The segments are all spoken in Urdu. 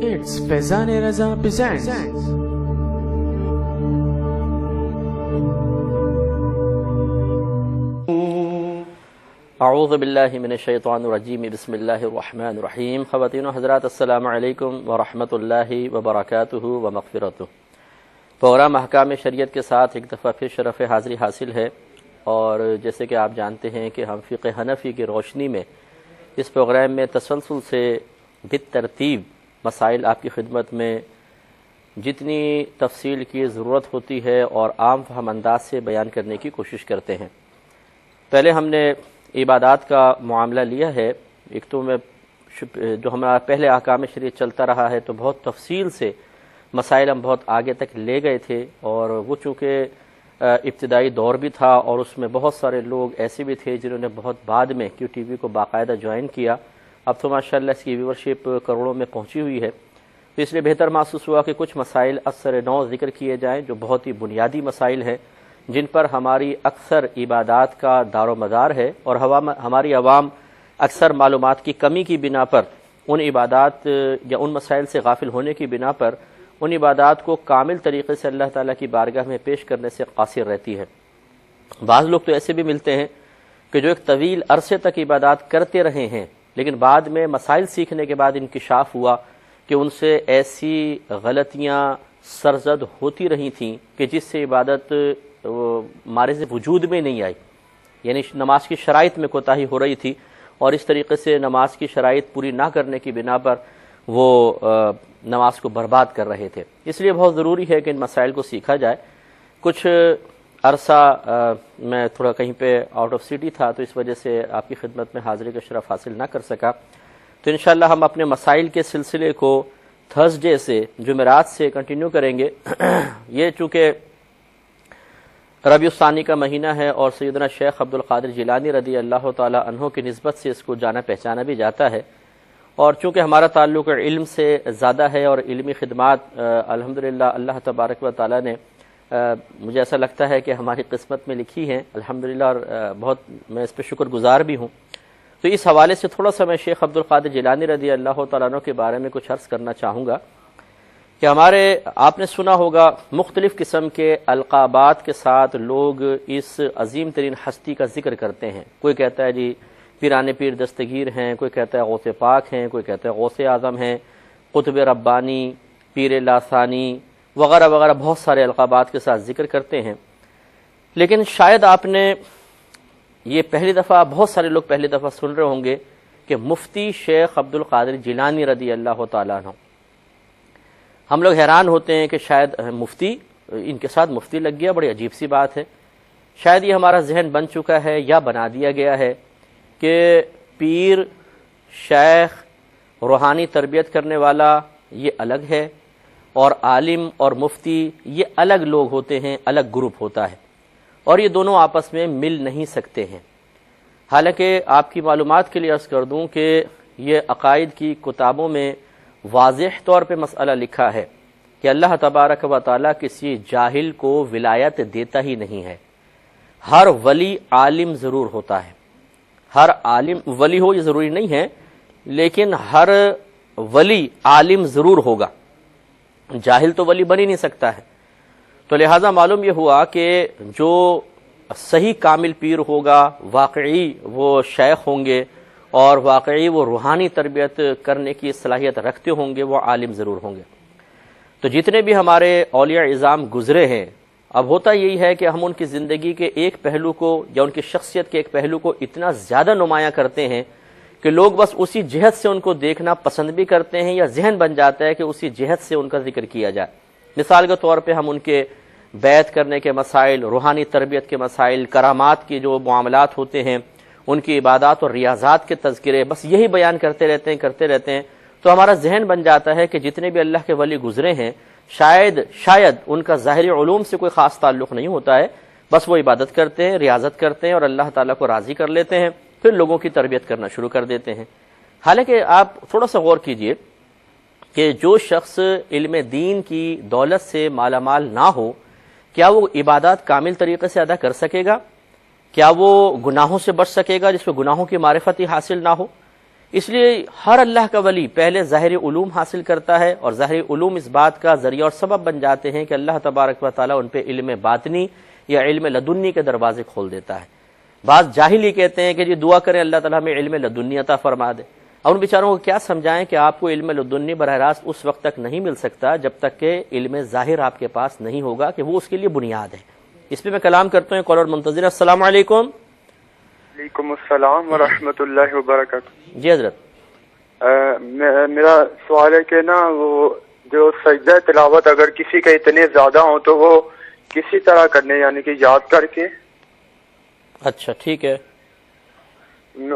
It's Faizan Raza presents. اعوذ باللہ من الشیطان الرجیم بسم اللہ الرحمن الرحیم. خواتین و حضرات السلام علیکم ورحمۃ اللہ وبرکاتہ ومغفرتہ. پروگرام احکام شریعت کے ساتھ ایک دفعہ پھر شرف حاضری حاصل ہے، اور جیسے کہ آپ جانتے ہیں کہ ہم فقہ حنفی کی روشنی میں اس پروگرام میں تسلسل سے بالترتیب مسائل آپ کی خدمت میں جتنی تفصیل کی ضرورت ہوتی ہے اور عام فہم انداز سے بیان کرنے کی کوشش کرتے ہیں. پہلے ہم نے عبادات کا معاملہ لیا ہے. ایک تو میں جو ہمارا پہلے احکام شریعت چلتا رہا ہے تو بہت تفصیل سے مسائل ہم بہت آگے تک لے گئے تھے، اور وہ چونکہ ابتدائی دور بھی تھا اور اس میں بہت سارے لوگ ایسے بھی تھے جنہوں نے بہت بعد میں کیو ٹی وی کو باقاعدہ جوائن کیا. اب تو ماشاءاللہ اس کی ویورشپ کروڑوں میں پہنچی ہوئی ہے، تو اس لیے بہتر محسوس ہوا کہ کچھ مسائل اثر نو ذکر کیے جائیں جو بہت ہی بنیادی مسائل ہیں، جن پر ہماری اکثر عبادات کا دار و مدار ہے، اور ہماری عوام اکثر معلومات کی کمی کی بنا پر ان عبادات یا ان مسائل سے غافل ہونے کی بنا پر ان عبادات کو کامل طریقے سے اللہ تعالیٰ کی بارگاہ میں پیش کرنے سے قاصر رہتی ہے. بعض لوگ تو ایسے بھی ملتے ہیں کہ جو ایک طویل عرصے تک عبادات کرتے رہے ہیں، لیکن بعد میں مسائل سیکھنے کے بعد انکشاف ہوا کہ ان سے ایسی غلطیاں سرزد ہوتی رہی تھیں کہ جس سے عبادت مارز وجود میں نہیں آئی، یعنی نماز کی شرائط میں کوتاہی ہو رہی تھی، اور اس طریقے سے نماز کی شرائط پوری نہ کرنے کی بنا پر وہ نماز کو برباد کر رہے تھے. اس لیے بہت ضروری ہے کہ ان مسائل کو سیکھا جائے. کچھ عرصہ میں تھوڑا کہیں پہ آؤٹ آف سٹی تھا، تو اس وجہ سے آپ کی خدمت میں حاضری کا شرف حاصل نہ کر سکا. تو انشاءاللہ ہم اپنے مسائل کے سلسلے کو تھرسڈے سے جمعرات سے کنٹینیو کریں گے. یہ چونکہ ربیع الثانی کا مہینہ ہے اور سیدنا شیخ عبد القادر جیلانی رضی اللہ تعالی عنہ کی نسبت سے اس کو جانا پہچانا بھی جاتا ہے، اور چونکہ ہمارا تعلق علم سے زیادہ ہے اور علمی خدمات الحمدللہ اللہ تبارک و تعالی نے مجھے ایسا لگتا ہے کہ ہماری قسمت میں لکھی ہیں الحمدللہ، اور بہت میں اس پہ شکر گزار بھی ہوں. تو اس حوالے سے تھوڑا سا میں شیخ عبد القادر جیلانی رضی اللہ تعالیٰ عنہ کے بارے میں کچھ عرض کرنا چاہوں گا کہ آپ نے سنا ہوگا مختلف قسم کے القابات کے ساتھ لوگ اس عظیم ترین ہستی کا ذکر کرتے ہیں. کوئی کہتا ہے جی پیران پیر دستگیر ہیں، کوئی کہتا ہے غوث پاک ہیں، کوئی کہتا ہے غوث اعظم ہیں، قطب ربانی، پیر لاثانی وغیرہ وغیرہ، بہت سارے القابات کے ساتھ ذکر کرتے ہیں. لیکن شاید آپ نے یہ پہلی دفعہ، بہت سارے لوگ پہلی دفعہ سن رہے ہوں گے کہ مفتی شیخ عبد القادر جیلانی رضی اللہ تعالیٰ عنہ. ہم لوگ حیران ہوتے ہیں کہ شاید مفتی، ان کے ساتھ مفتی لگ گیا، بڑی عجیب سی بات ہے. شاید یہ ہمارا ذہن بن چکا ہے یا بنا دیا گیا ہے کہ پیر، شیخ، روحانی تربیت کرنے والا یہ الگ ہے، اور عالم اور مفتی یہ الگ لوگ ہوتے ہیں، الگ گروپ ہوتا ہے، اور یہ دونوں آپس میں مل نہیں سکتے ہیں. حالانکہ آپ کی معلومات کے لیے عرض کر دوں کہ یہ عقائد کی کتابوں میں واضح طور پہ مسئلہ لکھا ہے کہ اللہ تبارک و تعالیٰ کسی جاہل کو ولایت دیتا ہی نہیں ہے. ہر ولی عالم ضرور ہوتا ہے، ہر عالم ولی ہو یہ ضروری نہیں ہے، لیکن ہر ولی عالم ضرور ہوگا، جاہل تو ولی بن ہی نہیں سکتا ہے. تو لہٰذا معلوم یہ ہوا کہ جو صحیح کامل پیر ہوگا، واقعی وہ شیخ ہوں گے اور واقعی وہ روحانی تربیت کرنے کی صلاحیت رکھتے ہوں گے، وہ عالم ضرور ہوں گے. تو جتنے بھی ہمارے اولیاء اعظام گزرے ہیں، اب ہوتا یہی ہے کہ ہم ان کی زندگی کے ایک پہلو کو یا ان کی شخصیت کے ایک پہلو کو اتنا زیادہ نمایاں کرتے ہیں کہ لوگ بس اسی جہت سے ان کو دیکھنا پسند بھی کرتے ہیں، یا ذہن بن جاتا ہے کہ اسی جہت سے ان کا ذکر کیا جائے. مثال کے طور پہ ہم ان کے بیعت کرنے کے مسائل، روحانی تربیت کے مسائل، کرامات کے جو معاملات ہوتے ہیں، ان کی عبادات اور ریاضات کے تذکرے، بس یہی بیان کرتے رہتے ہیں. تو ہمارا ذہن بن جاتا ہے کہ جتنے بھی اللہ کے ولی گزرے ہیں شاید ان کا ظاہری علوم سے کوئی خاص تعلق نہیں ہوتا ہے، بس وہ عبادت کرتے ہیں، ریاضت کرتے ہیں اور اللہ تعالیٰ کو راضی کر لیتے ہیں، پھر لوگوں کی تربیت کرنا شروع کر دیتے ہیں. حالانکہ آپ تھوڑا سا غور کیجئے کہ جو شخص علم دین کی دولت سے مالا مال نہ ہو، کیا وہ عبادات کامل طریقے سے ادا کر سکے گا؟ کیا وہ گناہوں سے بچ سکے گا جس کو گناہوں کی معرفت ہی حاصل نہ ہو؟ اس لیے ہر اللہ کا ولی پہلے ظاہری علوم حاصل کرتا ہے، اور ظاہری علوم اس بات کا ذریعہ اور سبب بن جاتے ہیں کہ اللہ تبارک و تعالیٰ ان پہ علم باطنی یا علم لدنی کے دروازے کھول دیتا ہے۔ بعض جاہل ہی کہتے ہیں کہ جی دعا کریں اللہ تعالیٰ ہمیں علم لدنی عطا فرما دے، اور ان بیچاروں کو کیا سمجھائیں کہ آپ کو علم لدنی براہ راست اس وقت تک نہیں مل سکتا جب تک کہ علم ظاہر آپ کے پاس نہیں ہوگا، کہ وہ اس کے لیے بنیاد ہے۔ اس پہ میں کلام کرتا ہوں، کالر منتظر۔ السلام علیکم۔ وعلیکم السلام ورحمۃ اللہ وبرکاتہ۔ جی حضرت، میرا سوال ہے کہ نا وہ جو سجدہ تلاوت اگر کسی کے اتنے زیادہ ہوں تو وہ کسی طرح کرنے، یعنی کہ یاد کر کے؟ اچھا ٹھیک ہے۔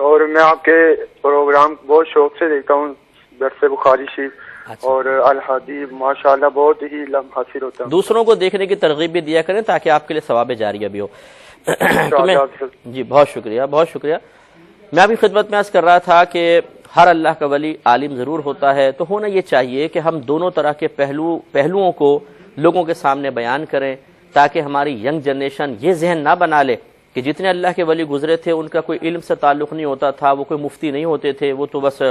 اور میں آپ کے پروگرام بہت شوق سے دیکھتا ہوں، درس بخاری شریف اور الحدیث، ماشاءاللہ بہت ہی لمحہ حاصل ہوتا ہے۔ دوسروں کو دیکھنے کی ترغیب بھی دیا کریں تاکہ آپ کے لیے ثواب جاریہ بھی ہو۔ جی بہت شکریہ، بہت شکریہ۔ میں ابھی خدمت میں عرض کر رہا تھا کہ ہر اللہ کا ولی عالم ضرور ہوتا ہے، تو ہونا یہ چاہیے کہ ہم دونوں طرح کے پہلوؤں کو لوگوں کے سامنے بیان کریں، تاکہ ہماری ینگ جنریشن یہ ذہن نہ بنا لے کہ جتنے اللہ کے ولی گزرے تھے ان کا کوئی علم سے تعلق نہیں ہوتا تھا، وہ کوئی مفتی نہیں ہوتے تھے، وہ تو بس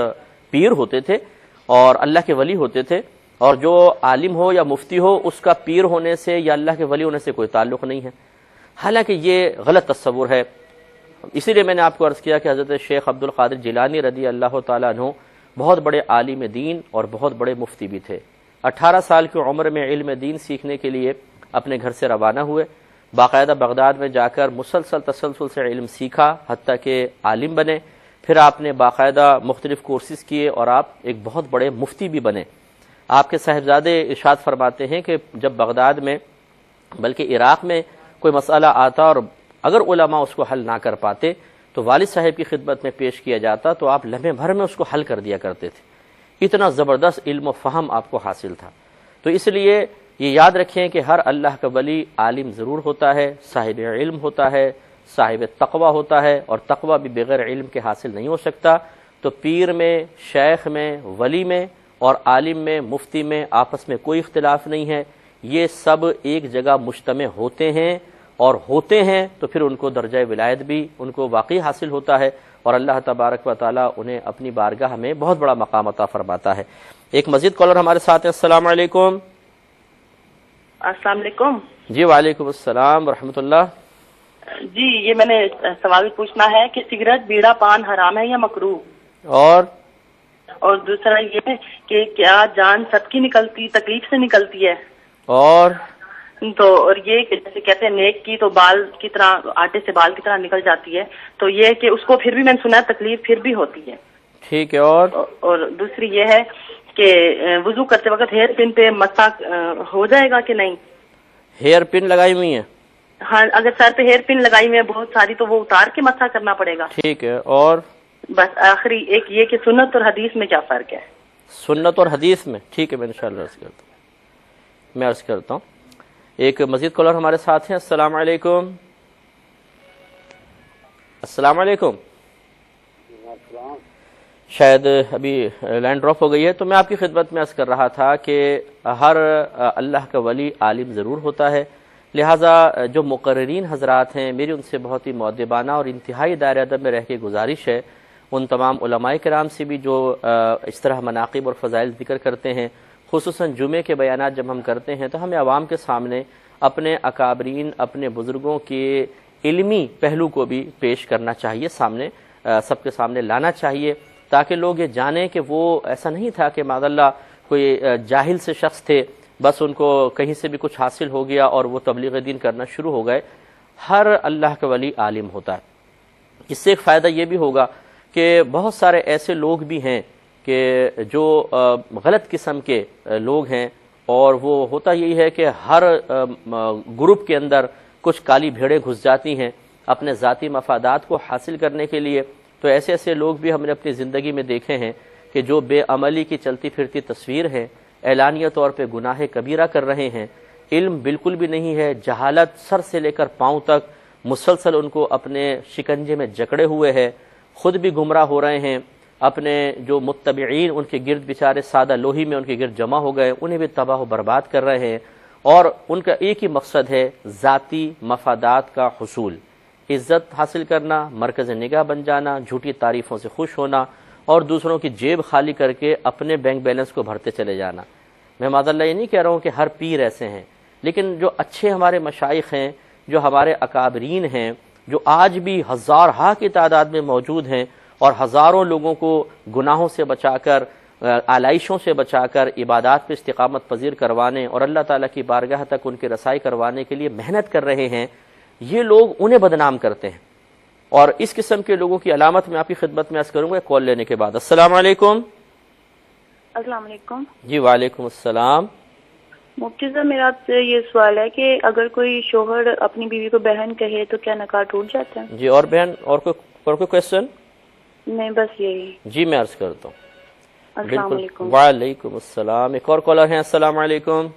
پیر ہوتے تھے اور اللہ کے ولی ہوتے تھے، اور جو عالم ہو یا مفتی ہو اس کا پیر ہونے سے یا اللہ کے ولی ہونے سے کوئی تعلق نہیں ہے۔ حالانکہ یہ غلط تصور ہے۔ اسی لیے میں نے آپ کو عرض کیا کہ حضرت شیخ عبد القادر جیلانی رضی اللہ تعالیٰ عنہ بہت بڑے عالم دین اور بہت بڑے مفتی بھی تھے۔ 18 سال کی عمر میں علم دین سیکھنے کے لیے اپنے گھر سے روانہ ہوئے، باقاعدہ بغداد میں جا کر تسلسل سے علم سیکھا، حتیٰ کہ عالم بنے۔ پھر آپ نے باقاعدہ مختلف کورسز کیے اور آپ ایک بہت بڑے مفتی بھی بنے۔ آپ کے صاحبزادے ارشاد فرماتے ہیں کہ جب بغداد میں بلکہ عراق میں کوئی مسئلہ آتا اور اگر علماء اس کو حل نہ کر پاتے تو والد صاحب کی خدمت میں پیش کیا جاتا تو آپ لمحے بھر میں اس کو حل کر دیا کرتے تھے۔ اتنا زبردست علم و فہم آپ کو حاصل تھا۔ تو اس لیے یہ یاد رکھیں کہ ہر اللہ کا ولی عالم ضرور ہوتا ہے، صاحب علم ہوتا ہے، صاحب تقوی ہوتا ہے، اور تقوی بھی بغیر علم کے حاصل نہیں ہو سکتا۔ تو پیر میں، شیخ میں، ولی میں اور عالم میں، مفتی میں آپس میں کوئی اختلاف نہیں ہے، یہ سب ایک جگہ مجتمع ہوتے ہیں، اور ہوتے ہیں تو پھر ان کو درجہ ولایت بھی ان کو واقعی حاصل ہوتا ہے، اور اللہ تبارک و تعالیٰ انہیں اپنی بارگاہ میں بہت بڑا مقام عطا فرماتا ہے۔ ایک مزید کالر ہمارے ساتھ ہیں۔ السلام علیکم۔ السلام علیکم۔ جی وعلیکم السلام ورحمۃ اللہ۔ جی یہ میں نے سوال پوچھنا ہے کہ سگریٹ، بیڑا، پان حرام ہے یا مکروہ؟ اور دوسرا یہ ہے کہ کیا جان سب کی نکلتی تکلیف سے نکلتی ہے؟ اور یہ کہ جیسے کہتے ہیں نیک کی تو بال کی طرح، آٹے سے بال کی طرح نکل جاتی ہے، تو یہ کہ اس کو پھر بھی میں نے سنا ہے تکلیف پھر بھی ہوتی ہے۔ ٹھیک ہے۔ اور دوسری یہ ہے کہ وضو کرتے وقت ہیئر پن پہ مسا ہو جائے گا کہ نہیں؟ ہیئر پن لگائی ہوئی ہیں؟ ہاں، اگر سر پہ ہیئر پن لگائی ہوئی ہے بہت ساری تو وہ اتار کے مسا کرنا پڑے گا؟ ٹھیک ہے۔ اور بس آخری ایک یہ کہ سنت اور حدیث میں کیا فرق ہے؟ سنت اور حدیث میں ٹھیک ہے، میں انشاءاللہ عرض کرتا ہوں۔ ایک مزید کالر ہمارے ساتھ ہیں۔ السلام علیکم۔ السلام علیکم۔ شاید ابھی لائن ڈراپ ہو گئی ہے، تو میں آپ کی خدمت میں عرض کر رہا تھا کہ ہر اللہ کا ولی عالم ضرور ہوتا ہے، لہٰذا جو مقررین حضرات ہیں میری ان سے بہت ہی مؤدبانہ اور انتہائی دائرہ ادب میں رہ کے گزارش ہے، ان تمام علماء کرام سے بھی جو اس طرح مناقب اور فضائل ذکر کرتے ہیں، خصوصاً جمعے کے بیانات جب ہم کرتے ہیں تو ہمیں عوام کے سامنے اپنے اکابرین، اپنے بزرگوں کے علمی پہلو کو بھی پیش کرنا چاہیے، سامنے سب کے سامنے لانا چاہیے، تاکہ لوگ یہ جانیں کہ وہ ایسا نہیں تھا کہ معاذاللہ کوئی جاہل سے شخص تھے، بس ان کو کہیں سے بھی کچھ حاصل ہو گیا اور وہ تبلیغ دین کرنا شروع ہو گئے۔ ہر اللہ کا ولی عالم ہوتا ہے۔ اس سے ایک فائدہ یہ بھی ہوگا کہ بہت سارے ایسے لوگ بھی ہیں کہ جو غلط قسم کے لوگ ہیں، اور وہ ہوتا یہی ہے کہ ہر گروپ کے اندر کچھ کالی بھیڑیں گھس جاتی ہیں اپنے ذاتی مفادات کو حاصل کرنے کے لیے۔ تو ایسے ایسے لوگ بھی ہم نے اپنی زندگی میں دیکھے ہیں کہ جو بے عملی کی چلتی پھرتی تصویر ہے، اعلانیہ طور پہ گناہ کبیرہ کر رہے ہیں، علم بالکل بھی نہیں ہے، جہالت سر سے لے کر پاؤں تک مسلسل ان کو اپنے شکنجے میں جکڑے ہوئے ہے، خود بھی گمراہ ہو رہے ہیں، اپنے جو متبعین ان کے گرد بیچارے سادہ لوہی میں ان کے گرد جمع ہو گئے انہیں بھی تباہ و برباد کر رہے ہیں، اور ان کا ایک ہی مقصد ہے ذاتی مفادات کا حصول، عزت حاصل کرنا، مرکز نگاہ بن جانا، جھوٹی تعریفوں سے خوش ہونا، اور دوسروں کی جیب خالی کر کے اپنے بینک بیلنس کو بھرتے چلے جانا. میں معاذ اللہ یہ نہیں کہہ رہا ہوں کہ ہر پیر ایسے ہیں، لیکن جو اچھے ہمارے مشائخ ہیں، جو ہمارے اکابرین ہیں، جو آج بھی ہزارہا کی تعداد میں موجود ہیں اور ہزاروں لوگوں کو گناہوں سے بچا کر، آلائشوں سے بچا کر عبادات پہ استقامت پذیر کروانے اور اللہ تعالیٰ کی بارگاہ تک ان کی رسائی کروانے کے لیے محنت کر رہے ہیں، یہ لوگ انہیں بدنام کرتے ہیں. اور اس قسم کے لوگوں کی علامت میں آپ کی خدمت میں عرض کروں گا کال لینے کے بعد. السلام علیکم. السلام علیکم. جی وعلیکم السلام. مفتی صاحب میرا آپ سے یہ سوال ہے کہ اگر کوئی شوہر اپنی بیوی کو بہن کہے تو کیا نکاح ٹوٹ جاتا ہے؟ جی اور بہن اور کوئی کوشچن؟ نہیں بس یہی. جی میں عرض کرتا ہوں. السلام علیکم. وعلیکم السلام. ایک اور کالر ہیں. السلام علیکم.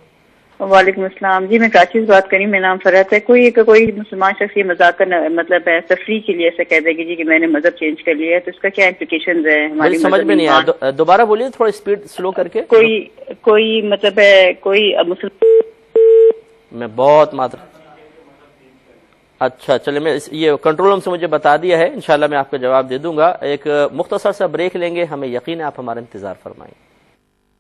وعلیکم السلام. جی میں کراچی سے بات کری، میرا نام فرحت ہے. کوئی مسلمان شخص یہ مذاق مطلب تفریح کے لیے ایسا کہہ دے گی جی کہ میں نے مذہب چینج کر لیا ہے، تو اس کا کیا امپلیکیشنز ہے ہماری؟ سمجھ میں نہیں آیا، دوبارہ بولیے تھوڑا اسپیڈ سلو کر کے. کوئی مطلب ہے کوئی میں بہت اچھا چلے میں یہ کنٹرول روم سے مجھے بتا دیا ہے، انشاءاللہ میں آپ کو جواب دے دوں گا. ایک مختصر سا بریک لیں گے، ہمیں یقین ہے آپ ہمارا انتظار فرمائیں.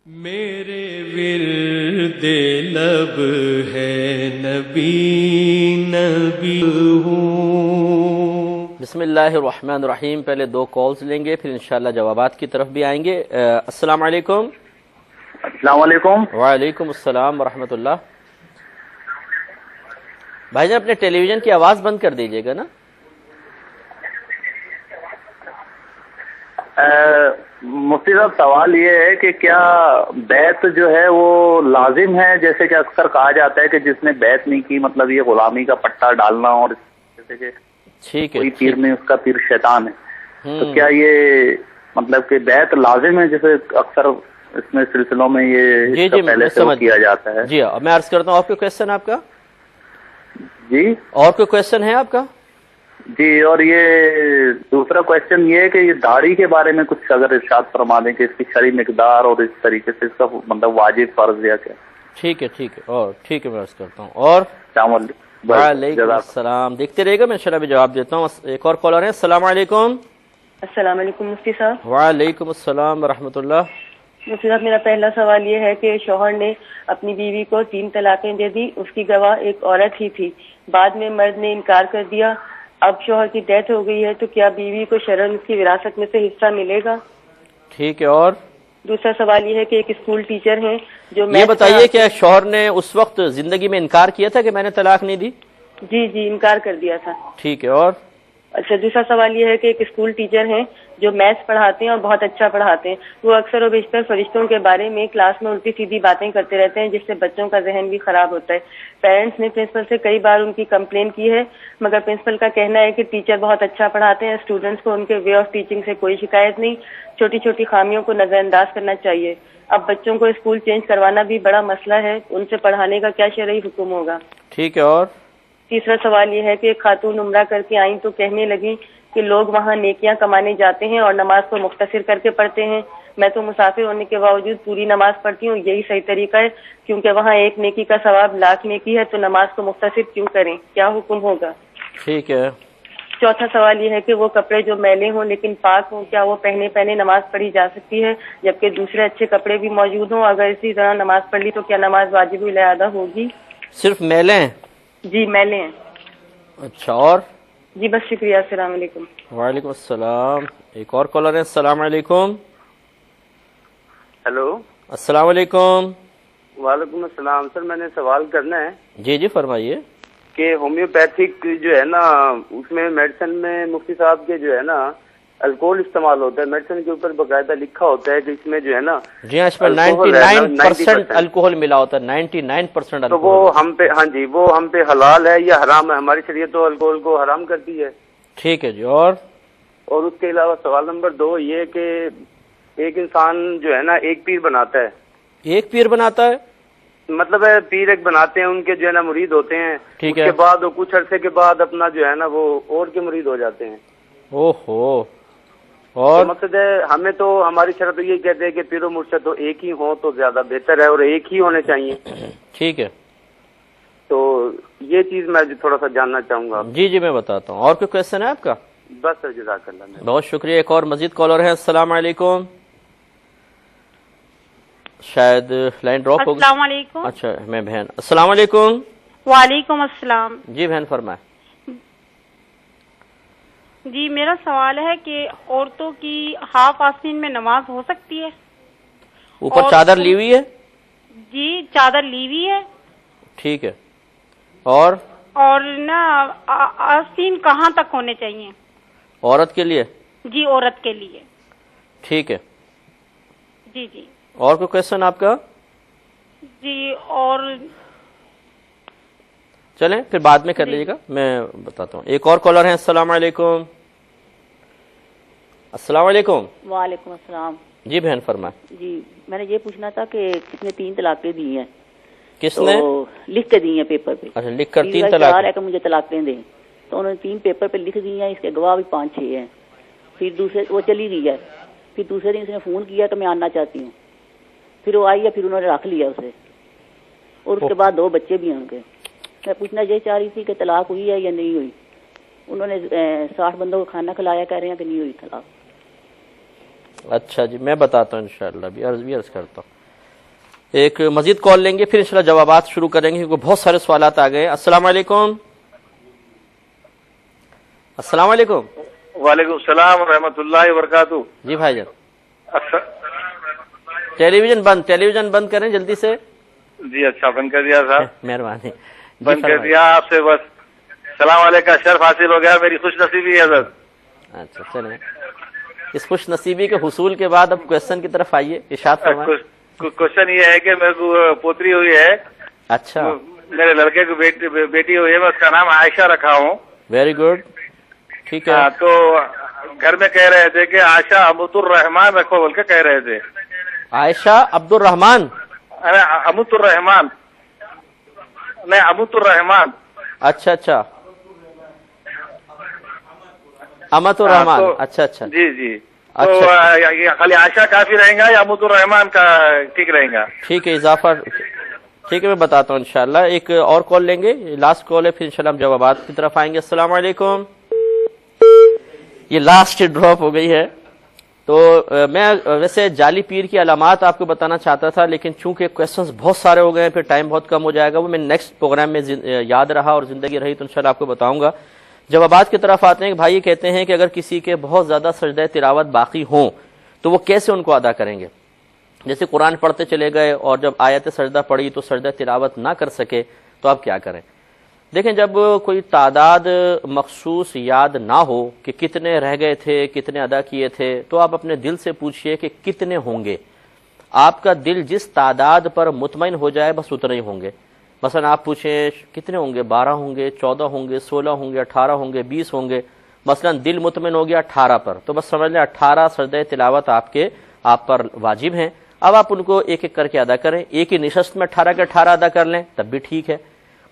میرے ورد لب ہے نبی نبی ہوں. بسم اللہ الرحمن الرحیم. پہلے 2 کالز لیں گے، پھر انشاءاللہ جوابات کی طرف بھی آئیں گے. السلام علیکم. السلام علیکم. وعلیکم السلام ورحمۃ اللہ. بھائی جان اپنے ٹیلی ویژن کی آواز بند کر دیجیے گا نا. مفتی صاحب سوال یہ ہے کہ کیا بیعت جو ہے وہ لازم ہے؟ جیسے کہ اکثر کہا جاتا ہے کہ جس نے بیعت نہیں کی مطلب یہ غلامی کا پٹا ڈالنا، اور جیسے کہ ٹھیک ہے کوئی پیر میں اس کا پیر شیطان ہے، تو کیا یہ مطلب کہ بیعت لازم ہے؟ جیسے اکثر اس میں سلسلوں میں یہ پہلے سے کیا جاتا ہے. جی میں عرض کرتا ہوں. آپ کا کوشچن آپ کا؟ جی اور کوئی کوشچن ہے آپ کا؟ جی اور یہ دوسرا کوشچن یہ ہے کہ یہ داڑھی کے بارے میں کچھ اگر ارشاد فرما دیں کہ اس کی شرعی مقدار اور اس طریقے سے اس کا مطلب واجب فرض یا کیا؟ ٹھیک ہے اور ٹھیک ہے میں عرض کرتا ہوں. اور وعلیکم السلام. دیکھتے رہے گا میں انشاءاللہ بھی جواب دیتا ہوں. ایک اور کالر ہے. السلام علیکم. السلام علیکم مفتی صاحب. وعلیکم السلام ورحمۃ اللہ. مفتی صاحب میرا پہلا سوال یہ ہے کہ شوہر نے اپنی بیوی کو 3 طلاقیں دے دی، اس کی گواہ ایک عورت ہی تھی، بعد میں مرد نے انکار کر دیا، اب شوہر کی ڈیتھ ہو گئی ہے تو کیا بیوی کو شرعاً اس کی وراثت میں سے حصہ ملے گا؟ ٹھیک ہے. اور دوسرا سوال یہ ہے کہ ایک اسکول ٹیچر ہیں جو یہ بتائیے کہ شوہر نے اس وقت زندگی میں انکار کیا تھا کہ میں نے طلاق نہیں دی؟ جی انکار کر دیا تھا. ٹھیک ہے. اور اچھا دوسرا سوال یہ ہے کہ ایک اسکول ٹیچر ہیں جو میتھس پڑھاتے ہیں اور بہت اچھا پڑھاتے ہیں، وہ اکثر و بیشتر فرشتوں کے بارے میں کلاس میں الٹی سیدھی باتیں کرتے رہتے ہیں جس سے بچوں کا ذہن بھی خراب ہوتا ہے. پیرنٹس نے پرنسپل سے کئی بار ان کی کمپلین کی ہے، مگر پرنسپل کا کہنا ہے کہ ٹیچر بہت اچھا پڑھاتے ہیں، اسٹوڈنٹس کو ان کے وے آف ٹیچنگ سے کوئی شکایت نہیں، چھوٹی چھوٹی خامیوں کو نظر انداز کرنا چاہیے. اب بچوں کو اسکول چینج کروانا بھی بڑا مسئلہ ہے، ان سے پڑھانے کا کیا شرعی حکم ہوگا؟ ٹھیک ہے. اور تیسرا سوال یہ ہے کہ ایک خاتون عمرہ کر کے آئیں تو کہنے لگی کہ لوگ وہاں نیکیاں کمانے جاتے ہیں اور نماز کو مختصر کر کے پڑھتے ہیں، میں تو مسافر ہونے کے باوجود پوری نماز پڑھتی ہوں، یہی صحیح طریقہ ہے کیونکہ وہاں ایک نیکی کا ثواب 1,00,000 نیکی ہے، تو نماز کو مختصر کیوں کریں؟ کیا حکم ہوگا؟ ٹھیک ہے. چوتھا سوال یہ ہے کہ وہ کپڑے جو میلے ہوں لیکن پاک ہوں، کیا وہ پہنے نماز پڑھی جا سکتی ہے جبکہ دوسرے اچھے کپڑے بھی موجود ہوں؟ اگر اسی طرح نماز پڑھ لی تو کیا نماز واجب الادا ہوگی؟ صرف میلے ہیں؟ جی میلے ہیں. اچھا. اور جی بس شکریہ. السلام علیکم. وعلیکم السلام. ایک اور کالر ہے. السلام علیکم. ہیلو. السلام علیکم. وعلیکم السلام. سر میں نے سوال کرنا ہے. جی فرمائیے. کہ ہومیوپیتھک جو ہے نا اس میں میڈیسن میں مفتی صاحب کے جو ہے نا الکوہل استعمال ہوتا ہے، میڈیسن کے اوپر باقاعدہ لکھا ہوتا ہے کہ اس میں جو ہے نا جی ہاں اس میں 99% الکوہل ملا ہوتا ہے، 99% تو وہ ہم پہ ہاں جی وہ ہم پہ حلال ہے یا حرام ہے؟ ہماری شریعت تو الکوہل کو حرام کرتی ہے. ٹھیک ہے جی. اور اس کے علاوہ سوال نمبر 2 یہ کہ ایک انسان جو ہے نا ایک پیر بناتا ہے. ایک پیر بناتا ہے مطلب ہے پیر ایک بناتے ہیں، ان کے جو ہے نا مرید ہوتے ہیں، ٹھیک ہے، اس کے بعد وہ کچھ عرصے کے بعد اپنا جو ہے نا وہ اور کے مرید ہو جاتے ہیں. اوہو. اور مقصد ہے ہمیں تو ہماری شرط یہ کہتے ہیں کہ پیر و مرشد تو ایک ہی ہوں تو زیادہ بہتر ہے اور ایک ہی ہونے چاہیے. ٹھیک ہے. تو یہ چیز میں تھوڑا سا جاننا چاہوں گا. جی میں بتاتا ہوں. اور کوئی کوشچن ہے آپ کا؟ بس سر جزاک اللہ. بہت شکریہ. ایک اور مزید کالر ہے. السلام علیکم. شاید لائن ڈراپ ہو گئی. السلام علیکم. اچھا میں بہن. السلام علیکم. وعلیکم السلام. جی بہن فرمائیں. جی میرا سوال ہے کہ عورتوں کی ہاف آستین میں نماز ہو سکتی ہے؟ اوپر چادر لی ہوئی ہے؟ جی چادر لی ہوئی ہے. ٹھیک ہے. اور نا آستین کہاں تک ہونے چاہیے؟ عورت کے لیے؟ جی عورت کے لیے. ٹھیک ہے. جی جی. اور کوئی کوشچن آپ کا؟ جی اور چلیں پھر بعد میں کر لیجیے گا, میں بتاتا ہوں. ایک اور کالر ہیں. السلام علیکم. السلام علیکم. وعلیکم السلام. جی بہن فرمائیں. جی میں نے یہ پوچھنا تھا کہ کس نے 3 طلاقیں دی ہیں؟ کس نے لکھ کے دی ہیں پیپر پہ؟ اچھا لکھ کر 3 طلاق ہے کہ مجھے طلاقیں دیں, تو انہوں نے 3 پیپر پہ لکھ دی ہیں, اس کے گواہ بھی 5-6 ہیں. پھر دوسرے وہ چلی گئی ہے, پھر دوسرے دن اس نے فون کیا کہ میں آنا چاہتی ہوں, پھر وہ آئی ہے, پھر انہوں نے رکھ لیا اسے, اور اس کے بعد 2 بچے بھی ہیں ان کے. میں پوچھنا یہ چاہ رہی تھی کہ طلاق ہوئی ہے یا نہیں ہوئی. انہوں نے 60 بندوں کو کھانا کھلایا, کہہ رہے ہیں کہ نہیں ہوئی طلاق. اچھا جی میں بتاتا ہوں انشاءاللہ, بھی عرض کرتا ہوں. ایک مزید کال لیں گے, پھر انشاءاللہ جوابات شروع کریں گے کیونکہ بہت سارے سوالات آ گئے. السلام علیکم. السلام علیکم. وعلیکم السلام ورحمۃ اللہ وبرکاتہ. جی بھائی جان. ٹیلی ویژن بند کریں جلدی سے. جی اچھا بند کر دیا صاحب, مہربانی. بند کر دیا. آپ سے بس سلام علیکم کا شرف حاصل ہو گیا, میری خوش نصیبی ہے حضرت. اچھا چلیں, اس خوش نصیبی کے حصول کے بعد اب کوشچن کی طرف آئیے. ارشاد فرمائیں. کوشچن یہ ہے کہ میرے کو پوتری ہوئی ہے. اچھا. میرے لڑکے کو بیٹی ہوئی ہے, میں اس کا نام عائشہ رکھا ہوں. Very good. ٹھیک ہے. تو گھر میں کہہ رہے تھے کہ عائشہ امت الرحمان رکھو بول کے کہہ رہے تھے. عائشہ عبد الرحمان؟ امت الرحمان نہیں, امت الرحمان. اچھا اچھا, امت الرحمان. اچھا اچھا. جی جی. تو خالی عائشہ کافی رہیں گا یا امت الرحمان کا ٹھیک رہیں گا؟ ٹھیک ہے, اضافہ ٹھیک ہے, میں بتاتا ہوں انشاءاللہ. ایک اور کال لیں گے, لاسٹ کال ہے, پھر انشاءاللہ ہم جوابات کی طرف آئیں گے. السلام علیکم. یہ لاسٹ ڈراپ ہو گئی ہے. تو میں ویسے جعلی پیر کی علامات آپ کو بتانا چاہتا تھا, لیکن چونکہ کویسچنز بہت سارے ہو گئے ہیں, پھر ٹائم بہت کم ہو جائے گا. وہ میں نیکسٹ پروگرام میں یاد رہا اور زندگی رہی تو انشاءاللہ آپ کو بتاؤں گا. جوابات کی طرف آتے ہیں کہ بھائی کہتے ہیں کہ اگر کسی کے بہت زیادہ سجدہ تلاوت باقی ہوں تو وہ کیسے ان کو ادا کریں گے. جیسے قرآن پڑھتے چلے گئے اور جب آیت سجدہ پڑھی تو سجدہ تلاوت نہ کر سکے تو آپ کیا کریں. دیکھیں, جب کوئی تعداد مخصوص یاد نہ ہو کہ کتنے رہ گئے تھے, کتنے ادا کیے تھے, تو آپ اپنے دل سے پوچھئے کہ کتنے ہوں گے. آپ کا دل جس تعداد پر مطمئن ہو جائے بس اتنے ہی ہوں گے. مثلا آپ پوچھیں کتنے ہوں گے, 12 ہوں گے, 14 ہوں گے, 16 ہوں گے, 18 ہوں گے, 20 ہوں گے. مثلا دل مطمئن ہو گیا 18 پر, تو بس سمجھ لیں 18 سجدہ تلاوت آپ پر واجب ہیں. اب آپ ان کو ایک ایک کر کے ادا کریں. ایک ہی نشست میں 18 کے 18 ادا کر لیں تب بھی ٹھیک ہے.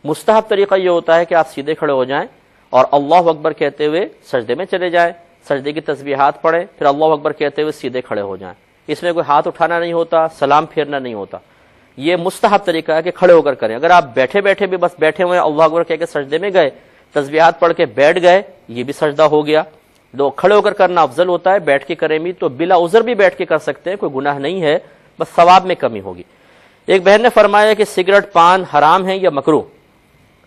مستحب طریقہ یہ ہوتا ہے کہ آپ سیدھے کھڑے ہو جائیں اور اللہ اکبر کہتے ہوئے سجدے میں چلے جائیں, سجدے کی تسبیحات پڑھیں, پھر اللہ اکبر کہتے ہوئے سیدھے کھڑے ہو جائیں. اس میں کوئی ہاتھ اٹھانا نہیں ہوتا, سلام پھیرنا نہیں ہوتا. یہ مستحب طریقہ ہے کہ کھڑے ہو کر کریں. اگر آپ بیٹھے بیٹھے بھی بس بیٹھے ہوئے اللہ اکبر کہہ کے سجدے میں گئے, تسبیحات پڑھ کے بیٹھ گئے, یہ بھی سجدہ ہو گیا. کھڑے ہو کر کرنا افضل ہوتا ہے. بیٹھ کے کریں بھی تو بلا عذر بھی بیٹھ کے کر سکتے ہیں, کوئی گناہ نہیں ہے, بس ثواب میں کمی ہوگی. ایک بہن نے فرمایا کہ سگریٹ پان حرام ہے یا مکروہ.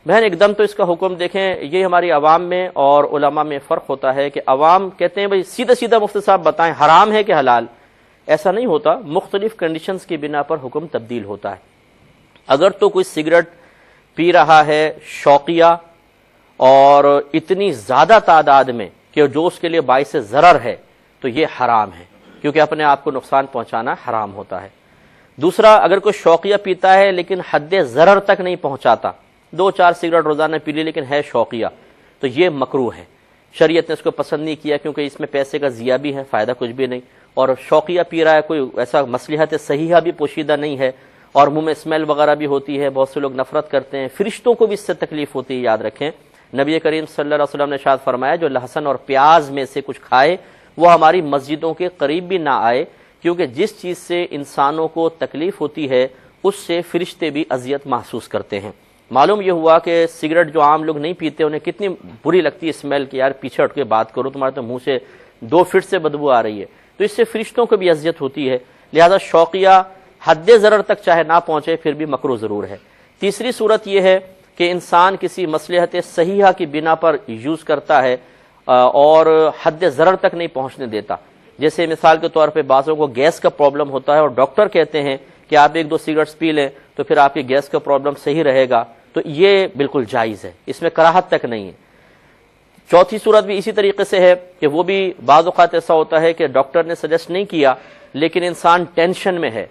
بہن ایک دم تو اس کا حکم دیکھیں, یہ ہماری عوام میں اور علماء میں فرق ہوتا ہے کہ عوام کہتے ہیں بھئی سیدھا سیدھا مفتی صاحب بتائیں حرام ہے کہ حلال. ایسا نہیں ہوتا, مختلف کنڈیشنز کی بنا پر حکم تبدیل ہوتا ہے. اگر تو کوئی سگریٹ پی رہا ہے شوقیہ اور اتنی زیادہ تعداد میں کہ جو اس کے لیے باعث ضرر ہے تو یہ حرام ہے, کیونکہ اپنے آپ کو نقصان پہنچانا حرام ہوتا ہے. دوسرا, اگر کوئی شوقیہ پیتا ہے لیکن حد ضرر تک نہیں پہنچاتا, 2-4 سگریٹ روزانہ پی لی لیکن ہے شوقیہ, تو یہ مکروہ ہے. شریعت نے اس کو پسند نہیں کیا کیونکہ اس میں پیسے کا ضیاع بھی ہے, فائدہ کچھ بھی نہیں. اور شوقیہ پی رہا ہے, کوئی ایسا مصلحت صحیحہ بھی پوشیدہ نہیں ہے, اور منہ میں اسمیل وغیرہ بھی ہوتی ہے, بہت سے لوگ نفرت کرتے ہیں, فرشتوں کو بھی اس سے تکلیف ہوتی ہے. یاد رکھیں, نبی کریم صلی اللہ علیہ وسلم نے ارشاد فرمایا جو لہسن اور پیاز میں سے کچھ کھائے وہ ہماری مسجدوں کے قریب بھی نہ آئے, کیونکہ جس چیز سے انسانوں کو تکلیف ہوتی ہے اس سے فرشتے بھی اذیت محسوس کرتے ہیں. معلوم یہ ہوا کہ سگریٹ جو عام لوگ نہیں پیتے انہیں کتنی بری لگتی ہے اسمیل کہ یار پیچھے ہٹ کے بات کرو، تمہارے تو منہ سے 2 فٹ سے بدبو آ رہی ہے، تو اس سے فرشتوں کو بھی اذیت ہوتی ہے، لہذا شوقیہ حد ضرر تک چاہے نہ پہنچے پھر بھی مکروہ ضرور ہے۔ تیسری صورت یہ ہے کہ انسان کسی مصلحت صحیحہ کی بنا پر یوز کرتا ہے اور حد ضرر تک نہیں پہنچنے دیتا، جیسے مثال کے طور پہ بعضوں کو گیس کا پرابلم ہوتا ہے اور ڈاکٹر کہتے ہیں کہ آپ 1-2 سگریٹس پی لیں تو پھر آپ کی گیس کا پرابلم صحیح رہے گا، تو یہ بالکل جائز ہے، اس میں کراہت تک نہیں ہے۔ چوتھی صورت بھی اسی طریقے سے ہے کہ وہ بھی بعض اوقات ایسا ہوتا ہے کہ ڈاکٹر نے سجیسٹ نہیں کیا لیکن انسان ٹینشن میں ہے،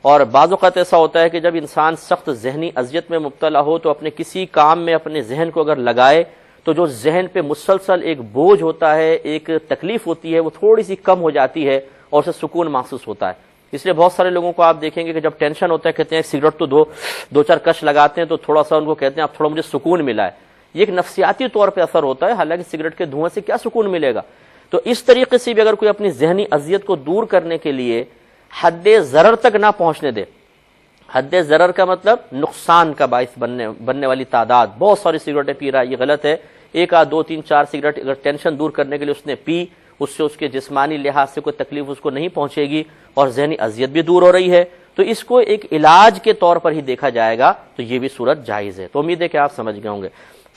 اور بعض اوقات ایسا ہوتا ہے کہ جب انسان سخت ذہنی اذیت میں مبتلا ہو تو اپنے کسی کام میں اپنے ذہن کو اگر لگائے تو جو ذہن پہ مسلسل ایک بوجھ ہوتا ہے، ایک تکلیف ہوتی ہے، وہ تھوڑی سی کم ہو جاتی ہے اور اسے سکون محسوس ہوتا ہے۔ اس لیے بہت سارے لوگوں کو آپ دیکھیں گے کہ جب ٹینشن ہوتا ہے کہتے ہیں سگریٹ تو 2-4 کش لگاتے ہیں تو تھوڑا سا ان کو کہتے ہیں اب تھوڑا مجھے سکون ملا ہے، یہ ایک نفسیاتی طور پہ اثر ہوتا ہے، حالانکہ سگریٹ کے دھوئیں سے کیا سکون ملے گا۔ تو اس طریقے سے بھی اگر کوئی اپنی ذہنی اذیت کو دور کرنے کے لیے حد ضرر تک نہ پہنچنے دے، حد ضرر کا مطلب نقصان کا باعث بننے والی تعداد، بہت ساری سگریٹیں پی رہا ہے، یہ غلط ہے۔ 1 آدھ 2 3 4 سگریٹ اگر ٹینشن دور کرنے کے لیے اس نے پی، اس سے اس کے جسمانی لحاظ سے کوئی تکلیف اس کو نہیں پہنچے گی اور ذہنی اذیت بھی دور ہو رہی ہے، تو اس کو ایک علاج کے طور پر ہی دیکھا جائے گا، تو یہ بھی صورت جائز ہے۔ تو امید ہے کہ آپ سمجھ گئے ہوں گے۔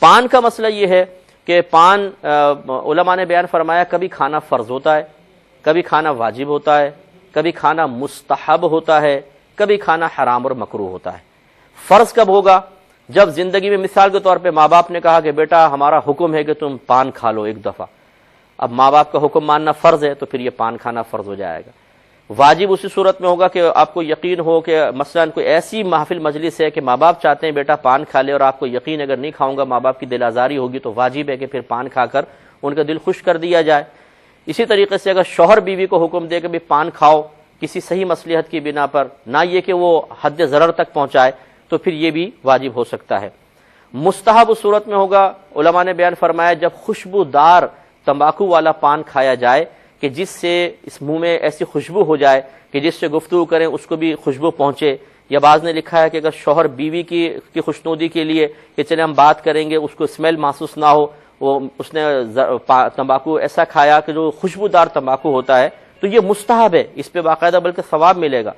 پان کا مسئلہ یہ ہے کہ پان علماء نے بیان فرمایا کبھی کھانا فرض ہوتا ہے، کبھی کھانا واجب ہوتا ہے، کبھی کھانا مستحب ہوتا ہے، کبھی کھانا حرام اور مکروہ ہوتا ہے۔ فرض کب ہوگا؟ جب زندگی میں مثال کے طور پہ ماں باپ نے کہا کہ بیٹا ہمارا حکم ہے کہ تم پان کھا لو 1 دفعہ، اب ماں باپ کا حکم ماننا فرض ہے تو پھر یہ پان کھانا فرض ہو جائے گا۔ واجب اسی صورت میں ہوگا کہ آپ کو یقین ہو کہ مثلا کوئی ایسی محفل مجلس ہے کہ ماں باپ چاہتے ہیں بیٹا پان کھا لے، اور آپ کو یقین اگر نہیں کھاؤں گا ماں باپ کی دل آزاری ہوگی، تو واجب ہے کہ پھر پان کھا کر ان کا دل خوش کر دیا جائے۔ اسی طریقے سے اگر شوہر بیوی کو حکم دے کہ بھی پان کھاؤ کسی صحیح مصلحت کی بنا پر، نہ یہ کہ وہ حد ضرر تک پہنچائے، تو پھر یہ بھی واجب ہو سکتا ہے۔ مستحب اس صورت میں ہوگا، علماء نے بیان فرمایا جب خوشبودار تمباکو والا پان کھایا جائے کہ جس سے اس منہ میں ایسی خوشبو ہو جائے کہ جس سے گفتگو کریں اس کو بھی خوشبو پہنچے، یا بعض نے لکھا ہے کہ اگر شوہر بیوی کی خوشنودی کے لیے کہ چلے ہم بات کریں گے اس کو اسمیل محسوس نہ ہو، وہ اس نے تمباکو ایسا کھایا کہ جو خوشبودار تمباکو ہوتا ہے، تو یہ مستحب ہے، اس پہ باقاعدہ بلکہ ثواب ملے گا۔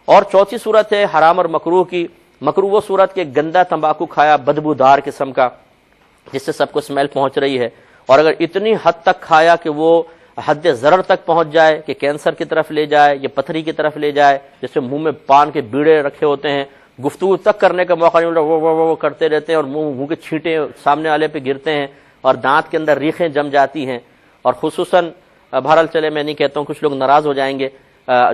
اور چوتھی صورت ہے حرام اور مکروہ کی۔ مکروہ وہ صورت کہ گندا تمباکو کھایا بدبودار قسم کا جس سے سب کو اسمیل پہنچ رہی ہے، اور اگر اتنی حد تک کھایا کہ وہ حد ضرر تک پہنچ جائے کہ کینسر کی طرف لے جائے یا پتھری کی طرف لے جائے، جیسے منہ میں پان کے بیڑے رکھے ہوتے ہیں، گفتگو تک کرنے کا موقع نہیں، وہ کرتے رہتے ہیں اور منہ کے چھینٹے سامنے والے پہ گرتے ہیں اور دانت کے اندر ریخیں جم جاتی ہیں، اور خصوصاً بہرحال چلے میں نہیں کہتا ہوں کچھ لوگ ناراض ہو جائیں گے،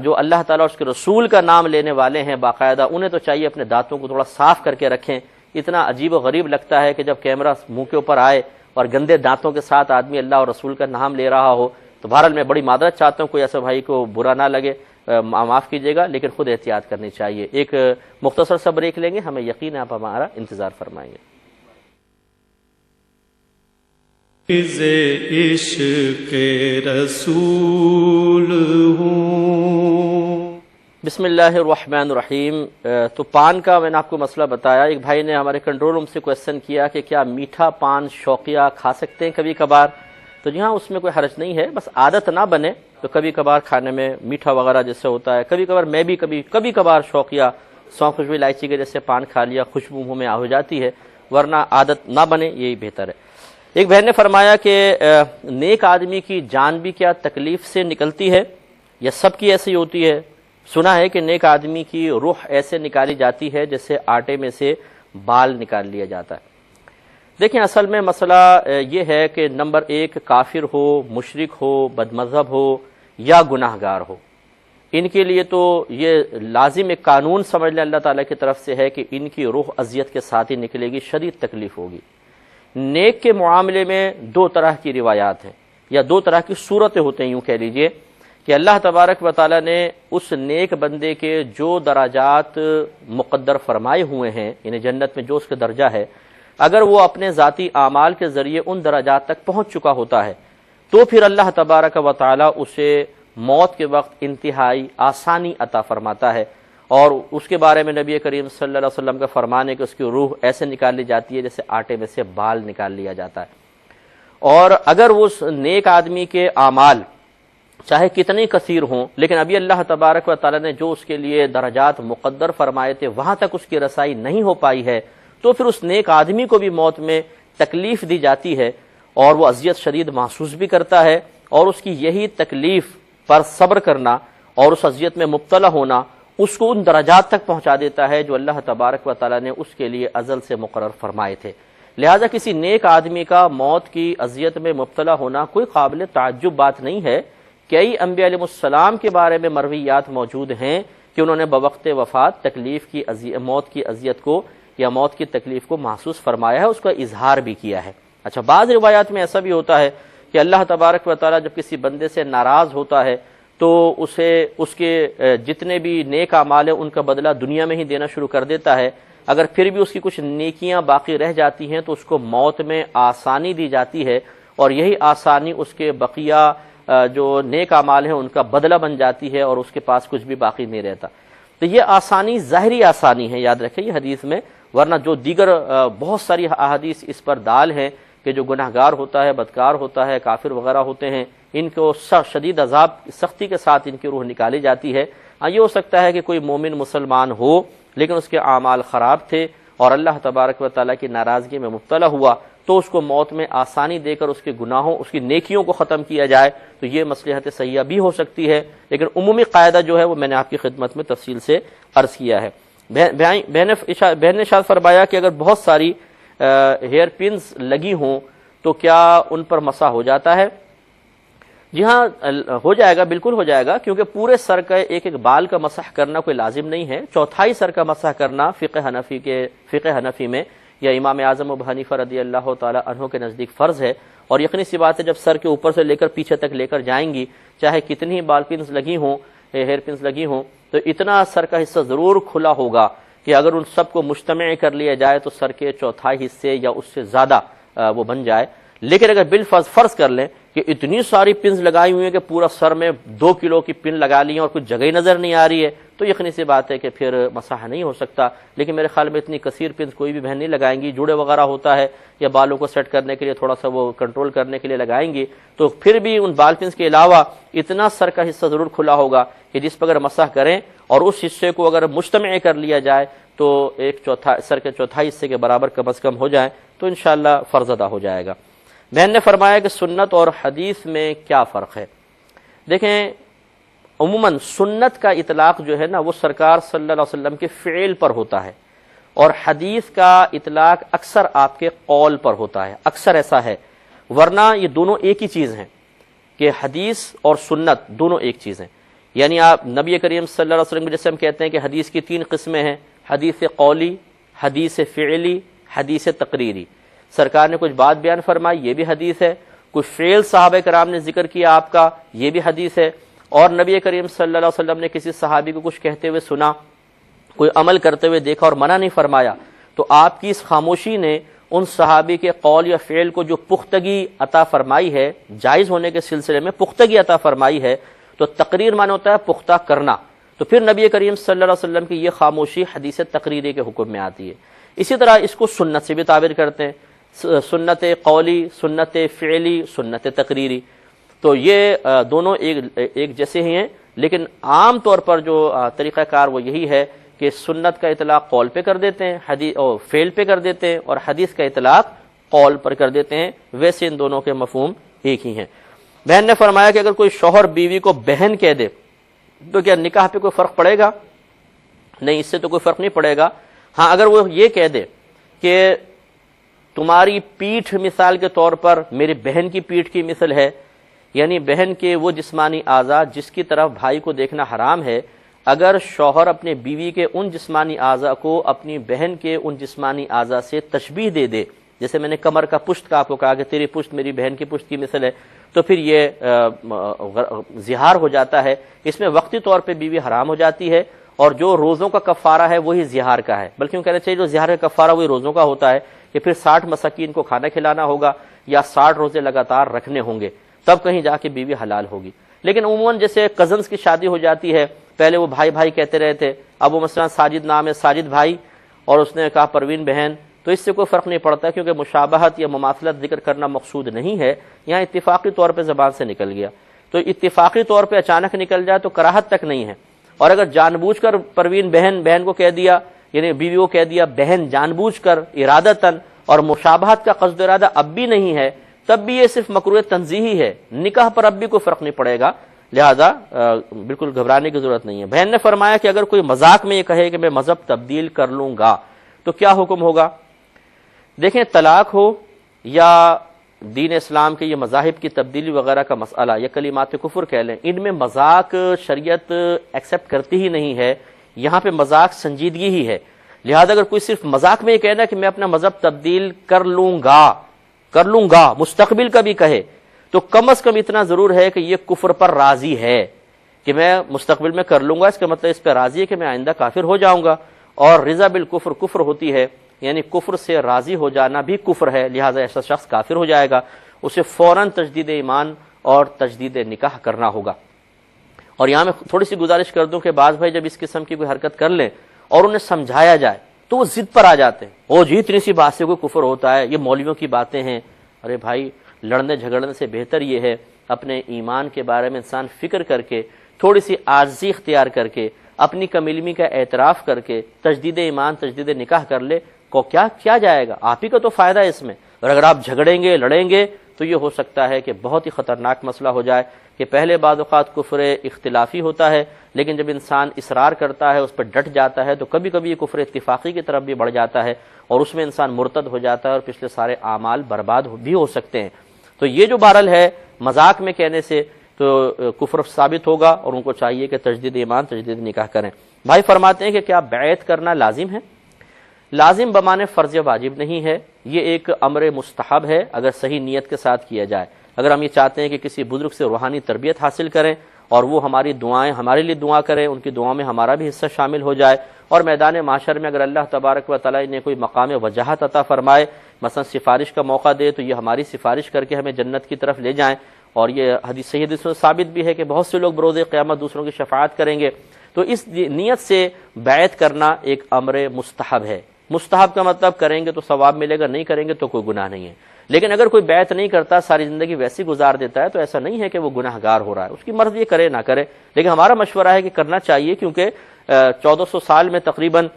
جو اللہ تعالیٰ اور اس کے رسول کا نام لینے والے ہیں باقاعدہ انہیں تو چاہیے اپنے دانتوں کو تھوڑا صاف کر کے رکھیں۔ اتنا عجیب و غریب لگتا ہے کہ جب کیمرہ منہ کے اوپر آئے اور گندے دانتوں کے ساتھ آدمی اللہ اور رسول کا نام لے رہا ہو، تو بہرحال میں بڑی معذرت چاہتا ہوں کوئی ایسے بھائی کو برا نہ لگے، معاف کیجیے گا، لیکن خود احتیاط کرنی چاہیے۔ ایک مختصر سا بریک لیں گے، ہمیں یقین ہے آپ ہمارا انتظار فرمائیں گے۔ عشق رسول ہوں۔ بسم اللہ الرحمن الرحیم۔ تو پان کا میں نے آپ کو مسئلہ بتایا۔ ایک بھائی نے ہمارے کنٹرول روم سے کویسچن کیا کہ کیا میٹھا پان شوقیہ کھا سکتے ہیں کبھی کبھار؟ تو جی ہاں، اس میں کوئی حرج نہیں ہے، بس عادت نہ بنے تو کبھی کبھار کھانے میں میٹھا وغیرہ جیسے ہوتا ہے، کبھی کبھار میں بھی کبھی کبھار شوقیہ سونف خوشبو الائچی کے جیسے پان کھا لیا، خوشبو منہ میں ہو جاتی ہے، ورنہ عادت نہ بنے یہی بہتر ہے۔ ایک بہن نے فرمایا کہ نیک آدمی کی جان بھی کیا تکلیف سے نکلتی ہے یا سب کی ایسی ہوتی ہے؟ سنا ہے کہ نیک آدمی کی روح ایسے نکالی جاتی ہے جیسے آٹے میں سے بال نکال لیا جاتا ہے۔ دیکھیں اصل میں مسئلہ یہ ہے کہ نمبر 1 کافر ہو، مشرک ہو، بد مذہب ہو یا گناہ گار ہو، ان کے لیے تو یہ لازم ایک قانون سمجھ لیں اللہ تعالیٰ کی طرف سے ہے کہ ان کی روح اذیت کے ساتھ ہی نکلے گی، شدید تکلیف ہوگی۔ نیک کے معاملے میں 2 طرح کی روایات ہیں یا 2 طرح کی صورتیں ہوتے ہیں، یوں کہہ لیجئے کہ اللہ تبارک و تعالیٰ نے اس نیک بندے کے جو درجات مقدر فرمائے ہوئے ہیں، یعنی جنت میں جو اس کا درجہ ہے، اگر وہ اپنے ذاتی اعمال کے ذریعے ان درجات تک پہنچ چکا ہوتا ہے تو پھر اللہ تبارک و تعالیٰ اسے موت کے وقت انتہائی آسانی عطا فرماتا ہے اور اس کے بارے میں نبی کریم صلی اللہ علیہ وسلم کا فرمان ہے کہ اس کی روح ایسے نکال لی جاتی ہے جیسے آٹے میں سے بال نکال لیا جاتا ہے۔ اور اگر اس نیک آدمی کے اعمال چاہے کتنے کثیر ہوں، لیکن ابھی اللہ تبارک و تعالیٰ نے جو اس کے لیے درجات مقدر فرمائے تھے وہاں تک اس کی رسائی نہیں ہو پائی ہے، تو پھر اس نیک آدمی کو بھی موت میں تکلیف دی جاتی ہے اور وہ اذیت شدید محسوس بھی کرتا ہے، اور اس کی یہی تکلیف پر صبر کرنا اور اس اذیت میں مبتلا ہونا اس کو ان درجات تک پہنچا دیتا ہے جو اللہ تبارک و تعالیٰ نے اس کے لیے ازل سے مقرر فرمائے تھے۔ لہذا کسی نیک آدمی کا موت کی اذیت میں مبتلا ہونا کوئی قابل تعجب بات نہیں ہے۔ کئی انبیاء علیہ السلام کے بارے میں مرویات موجود ہیں کہ انہوں نے بوقت وفات موت کی اذیت کو یا موت کی تکلیف کو محسوس فرمایا ہے، اس کا اظہار بھی کیا ہے۔ اچھا، بعض روایات میں ایسا بھی ہوتا ہے کہ اللہ تبارک و تعالیٰ جب کسی بندے سے ناراض ہوتا ہے تو اسے اس کے جتنے بھی نیک اعمال ہیں ان کا بدلہ دنیا میں ہی دینا شروع کر دیتا ہے۔ اگر پھر بھی اس کی کچھ نیکیاں باقی رہ جاتی ہیں تو اس کو موت میں آسانی دی جاتی ہے، اور یہی آسانی اس کے بقیہ جو نیک اعمال ہیں ان کا بدلہ بن جاتی ہے اور اس کے پاس کچھ بھی باقی نہیں رہتا۔ تو یہ آسانی ظاہری آسانی ہے، یاد رکھیں یہ حدیث میں، ورنہ جو دیگر بہت ساری احادیث اس پر دال ہیں کہ جو گناہ گار ہوتا ہے، بدکار ہوتا ہے، کافر وغیرہ ہوتے ہیں، ان کو شدید عذاب سختی کے ساتھ ان کی روح نکالی جاتی ہے۔ یہ ہو سکتا ہے کہ کوئی مومن مسلمان ہو لیکن اس کے اعمال خراب تھے اور اللہ تبارک و تعالیٰ کی ناراضگی میں مبتلا ہوا تو اس کو موت میں آسانی دے کر اس کے گناہوں، اس کی نیکیوں کو ختم کیا جائے، تو یہ مصلحت صحیحہ بھی ہو سکتی ہے، لیکن عمومی قاعدہ جو ہے وہ میں نے آپ کی خدمت میں تفصیل سے عرض کیا ہے۔ بہن نے ارشاد فرمایا کہ اگر بہت ساری ہیئر پنز لگی ہوں تو کیا ان پر مسح ہو جاتا ہے؟ جی ہاں، ہو جائے گا، بالکل ہو جائے گا، کیونکہ پورے سر کا ایک بال کا مسح کرنا کوئی لازم نہیں ہے۔ چوتھائی سر کا مسح کرنا فقہ حنفی میں یا امام اعظم ابو حنیفہ رضی اللہ تعالی عنہ کے نزدیک فرض ہے، اور یقینی سی بات ہے جب سر کے اوپر سے لے کر پیچھے تک لے کر جائیں گی، چاہے کتنی ہی بال پنز لگی ہوں، ہیئر پنز لگی ہوں، تو اتنا سر کا حصہ ضرور کھلا ہوگا کہ اگر ان سب کو مجتمع کر لیا جائے تو سر کے چوتھائی حصے یا اس سے زیادہ وہ بن جائے۔ لیکن اگر بالفرض فرض کر لیں کہ اتنی ساری پنز لگائی ہوئی ہیں کہ پورا سر میں 2 کلو کی پن لگا لی ہیں اور کچھ جگہ ہی نظر نہیں آ رہی ہے، تو یقینی سی بات ہے کہ پھر مسح نہیں ہو سکتا۔ لیکن میرے خیال میں اتنی کثیر پنز کوئی بھی بہن نہیں لگائیں گی، جوڑے وغیرہ ہوتا ہے یا بالوں کو سیٹ کرنے کے لیے تھوڑا سا وہ کنٹرول کرنے کے لیے لگائیں گی، تو پھر بھی ان بال پنز کے علاوہ اتنا سر کا حصہ ضرور کھلا ہوگا کہ جس پر اگر مسح کریں اور اس حصے کو اگر مجتمع کر لیا جائے تو سر کے چوتھائی حصے کے برابر کم از کم ہو جائے تو انشاءاللہ فرض ادا ہو جائے گا۔ بہن نے فرمایا کہ سنت اور حدیث میں کیا فرق ہے؟ دیکھیں، عموماً سنت کا اطلاق جو ہے نا وہ سرکار صلی اللہ علیہ وسلم کے فعل پر ہوتا ہے، اور حدیث کا اطلاق اکثر آپ کے قول پر ہوتا ہے، اکثر ایسا ہے، ورنہ یہ دونوں ایک ہی چیز ہیں کہ حدیث اور سنت دونوں ایک چیز ہیں۔ یعنی آپ نبی کریم صلی اللہ علیہ وسلم جیسے ہم کہتے ہیں کہ حدیث کی 3 قسمیں ہیں، حدیث قولی، حدیث فعلی، حدیث تقریری۔ سرکار نے کچھ بات بیان فرمائی، یہ بھی حدیث ہے، کچھ فعل صحابہ کرام نے ذکر کیا آپ کا، یہ بھی حدیث ہے، اور نبی کریم صلی اللہ علیہ وسلم نے کسی صحابی کو کچھ کہتے ہوئے سنا، کوئی عمل کرتے ہوئے دیکھا اور منع نہیں فرمایا، تو آپ کی اس خاموشی نے ان صحابی کے قول یا فعل کو جو پختگی عطا فرمائی ہے، جائز ہونے کے سلسلے میں پختگی عطا فرمائی ہے، تو تقریر معنی ہوتا ہے پختہ کرنا، تو پھر نبی کریم صلی اللہ علیہ وسلم کی یہ خاموشی حدیث تقریری کے حکم میں آتی ہے۔ اسی طرح اس کو سنت سے بھی تعبیر کرتے ہیں، سنت قولی، سنت فعلی، سنت تقریری، تو یہ دونوں ایک جیسے ہی ہیں، لیکن عام طور پر جو طریقہ کار وہ یہی ہے کہ سنت کا اطلاق قول پہ کر دیتے ہیں، حدیث اور فعل پہ کر دیتے ہیں، اور حدیث کا اطلاق قول پر کر دیتے ہیں، ویسے ان دونوں کے مفہوم ایک ہی ہیں۔ بہن نے فرمایا کہ اگر کوئی شوہر بیوی کو بہن کہہ دے تو کیا نکاح پہ کوئی فرق پڑے گا؟ نہیں، اس سے تو کوئی فرق نہیں پڑے گا۔ ہاں، اگر وہ یہ کہہ دے کہ تمہاری پیٹھ مثال کے طور پر میری بہن کی پیٹھ کی مثل ہے، یعنی بہن کے وہ جسمانی اعضاء جس کی طرف بھائی کو دیکھنا حرام ہے، اگر شوہر اپنے بیوی کے ان جسمانی اعضاء کو اپنی بہن کے ان جسمانی اعضاء سے تشبیہ دے دے، جیسے میں نے کمر کا پشت کا آپ کو کہا کہ تیری پشت میری بہن کی پشت کی مثل ہے، تو پھر یہ زہار ہو جاتا ہے۔ اس میں وقتی طور پہ بیوی حرام ہو جاتی ہے، اور جو روزوں کا کفارہ ہے وہی زہار کا ہے، بلکہ کہنا چاہیے جو زہار کا کفارہ وہی روزوں کا ہوتا ہے کہ پھر 60 مساکین کو کھانا کھلانا ہوگا یا 60 روزے لگاتار رکھنے ہوں گے، تب کہیں جا کے بیوی حلال ہوگی۔ لیکن عموماً جیسے کزنز کی شادی ہو جاتی ہے پہلے وہ بھائی بھائی کہتے رہے تھے، اب وہ مثلا ساجد نام ہے، ساجد بھائی، اور اس نے کہا پروین بہن، تو اس سے کوئی فرق نہیں پڑتا کیونکہ مشابہت یا مماثلت ذکر کرنا مقصود نہیں ہے، یہاں اتفاقی طور پہ زبان سے نکل گیا، تو اتفاقی طور پہ اچانک نکل جائے تو کراہت تک نہیں ہے، اور اگر جان بوجھ کر پروین بہن بہن کو کہہ دیا، یعنی بیوی کو کہہ دیا بہن جان بوجھ کر ارادتاً، اور مشابہت کا قصد ارادہ اب بھی نہیں ہے، تب بھی یہ صرف مکروہ تنزیہی ہے، نکاح پر اب بھی کوئی فرق نہیں پڑے گا، لہذا بالکل گھبرانے کی ضرورت نہیں ہے۔ بہن نے فرمایا کہ اگر کوئی مذاق میں یہ کہے کہ میں مذہب تبدیل کر لوں گا تو کیا حکم ہوگا؟ دیکھیں، طلاق ہو یا دین اسلام کے یہ مذاہب کی تبدیلی وغیرہ کا مسئلہ یا کلمات کفر کہہ لیں، ان میں مذاق شریعت ایکسیپٹ کرتی ہی نہیں ہے، یہاں پہ مذاق سنجیدگی ہی ہے، لہذا اگر کوئی صرف مذاق میں یہ کہنا کہ میں اپنا مذہب تبدیل کر لوں گا مستقبل کا بھی کہے، تو کم از کم اتنا ضرور ہے کہ یہ کفر پر راضی ہے کہ میں مستقبل میں کر لوں گا، اس کا مطلب اس پہ راضی ہے کہ میں آئندہ کافر ہو جاؤں گا، اور رضا بالکفر کفر ہوتی ہے، یعنی کفر سے راضی ہو جانا بھی کفر ہے، لہذا ایسا شخص کافر ہو جائے گا، اسے فوراً تجدید ایمان اور تجدید نکاح کرنا ہوگا۔ اور یہاں میں تھوڑی سی گزارش کر دوں کہ بعض بھائی جب اس قسم کی کوئی حرکت کر لیں اور انہیں سمجھایا جائے تو وہ ضد پر آ جاتے ہیں، او جی اتنی سی بات سے کوئی کفر ہوتا ہے، یہ مولویوں کی باتیں ہیں۔ ارے بھائی، لڑنے جھگڑنے سے بہتر یہ ہے اپنے ایمان کے بارے میں انسان فکر کر کے، تھوڑی سی عاجزی اختیار کر کے، اپنی کم علمی کا اعتراف کر کے تجدید ایمان تجدید نکاح کر لے، کو کیا جائے گا، آپ ہی کا تو فائدہ ہے اس میں۔ اور اگر آپ جھگڑیں گے لڑیں گے تو یہ ہو سکتا ہے کہ بہت ہی خطرناک مسئلہ ہو جائے کہ پہلے بعض اوقات کفر اختلافی ہوتا ہے، لیکن جب انسان اصرار کرتا ہے، اس پر ڈٹ جاتا ہے، تو کبھی کبھی یہ کفر اتفاقی کی طرف بھی بڑھ جاتا ہے اور اس میں انسان مرتد ہو جاتا ہے اور پچھلے سارے اعمال برباد بھی ہو سکتے ہیں۔ تو یہ جو بہرحال ہے مذاق میں کہنے سے تو کفر ثابت ہوگا، اور ان کو چاہیے کہ تجدید ایمان تجدید نکاح کریں۔ بھائی فرماتے ہیں کہ کیا بیعت کرنا لازم ہے؟ لازم بمانے فرض یا واجب نہیں ہے، یہ ایک امر مستحب ہے اگر صحیح نیت کے ساتھ کیا جائے۔ اگر ہم یہ چاہتے ہیں کہ کسی بزرگ سے روحانی تربیت حاصل کریں اور وہ ہماری دعائیں ہمارے لیے دعا کریں، ان کی دعاؤں میں ہمارا بھی حصہ شامل ہو جائے، اور میدان محشر میں اگر اللہ تبارک و تعالی نے کوئی مقام وجاہت عطا فرمائے، مثلا سفارش کا موقع دے، تو یہ ہماری سفارش کر کے ہمیں جنت کی طرف لے جائیں، اور یہ حدیث صحیح حدیث میں ثابت بھی ہے کہ بہت سے لوگ بروز قیامت دوسروں کی شفاعت کریں گے، تو اس نیت سے بیعت کرنا ایک امر مستحب ہے۔ مستحب کا مطلب کریں گے تو ثواب ملے گا، نہیں کریں گے تو کوئی گناہ نہیں ہے۔ لیکن اگر کوئی بیعت نہیں کرتا، ساری زندگی ویسی گزار دیتا ہے، تو ایسا نہیں ہے کہ وہ گناہ گار ہو رہا ہے، اس کی مرضی کرے نہ کرے، لیکن ہمارا مشورہ ہے کہ کرنا چاہیے، کیونکہ 1400 سال میں تقریباً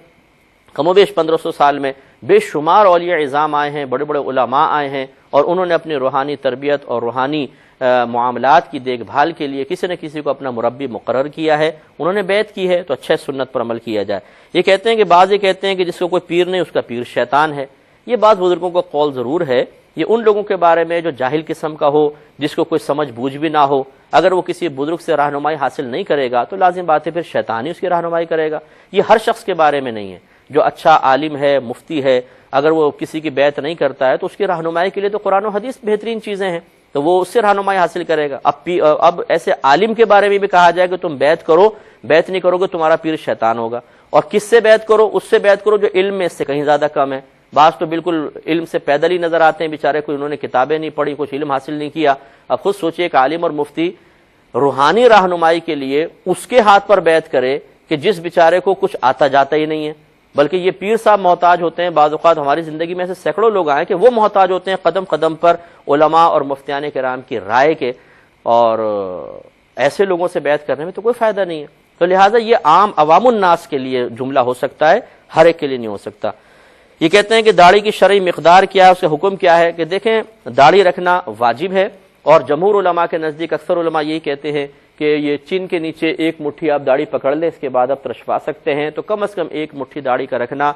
کم و بیش 1500 سال میں بے شمار اولیاء عظام آئے ہیں، بڑے بڑے علماء آئے ہیں، اور انہوں نے اپنی روحانی تربیت اور روحانی معاملات کی دیکھ بھال کے لیے کسی نہ کسی کو اپنا مربی مقرر کیا ہے، انہوں نے بیعت کی ہے، تو اچھے سنت پر عمل کیا جائے۔ یہ کہتے ہیں کہ بعض یہ کہتے ہیں کہ جس کو کوئی پیر نہیں اس کا پیر شیطان ہے، یہ بعض بزرگوں کا قول ضرور ہے، یہ ان لوگوں کے بارے میں جو جاہل قسم کا ہو، جس کو کوئی سمجھ بوجھ بھی نہ ہو، اگر وہ کسی بزرگ سے رہنمائی حاصل نہیں کرے گا تو لازم بات ہے پھر شیطان ہی اس کی رہنمائی کرے گا۔ یہ ہر شخص کے بارے میں نہیں ہے، جو اچھا عالم ہے، مفتی ہے، اگر وہ کسی کی بیعت نہیں کرتا ہے تو اس کی رہنمائی کے لیے تو قرآن و حدیث بہترین چیزیں ہیں، تو وہ اس سے رہنمائی حاصل کرے گا۔ اب ایسے عالم کے بارے میں بھی کہا جائے کہ تم بیعت کرو، بیعت نہیں کرو گے تمہارا پیر شیطان ہوگا، اور کس سے بیعت کرو؟ اس سے بیعت کرو جو علم میں اس سے کہیں زیادہ کم ہے۔ بعض تو بالکل علم سے پیدل ہی نظر آتے ہیں بیچارے، کوئی انہوں نے کتابیں نہیں پڑھی، کچھ علم حاصل نہیں کیا۔ اب خود سوچئے ایک عالم اور مفتی روحانی رہنمائی کے لیے اس کے ہاتھ پر بیعت کرے کہ جس بیچارے کو کچھ آتا جاتا ہی نہیں ہے، بلکہ یہ پیر صاحب محتاج ہوتے ہیں۔ بعض اوقات ہماری زندگی میں ایسے سینکڑوں لوگ آئے کہ وہ محتاج ہوتے ہیں قدم قدم پر علماء اور مفتیان کرام کی رائے کے، اور ایسے لوگوں سے بیعت کرنے میں تو کوئی فائدہ نہیں ہے۔ تو لہٰذا یہ عام عوام الناس کے لیے جملہ ہو سکتا ہے، ہر ایک کے لیے نہیں ہو سکتا۔ یہ کہتے ہیں کہ داڑھی کی شرعی مقدار کیا ہے، اس کا حکم کیا ہے؟ کہ دیکھیں، داڑھی رکھنا واجب ہے، اور جمہور علماء کے نزدیک اکثر علماء یہی کہتے ہیں کہ یہ چین کے نیچے ایک مٹھی آپ داڑھی پکڑ لیں، اس کے بعد آپ ترشوا سکتے ہیں، تو کم از کم ایک مٹھی داڑھی کا رکھنا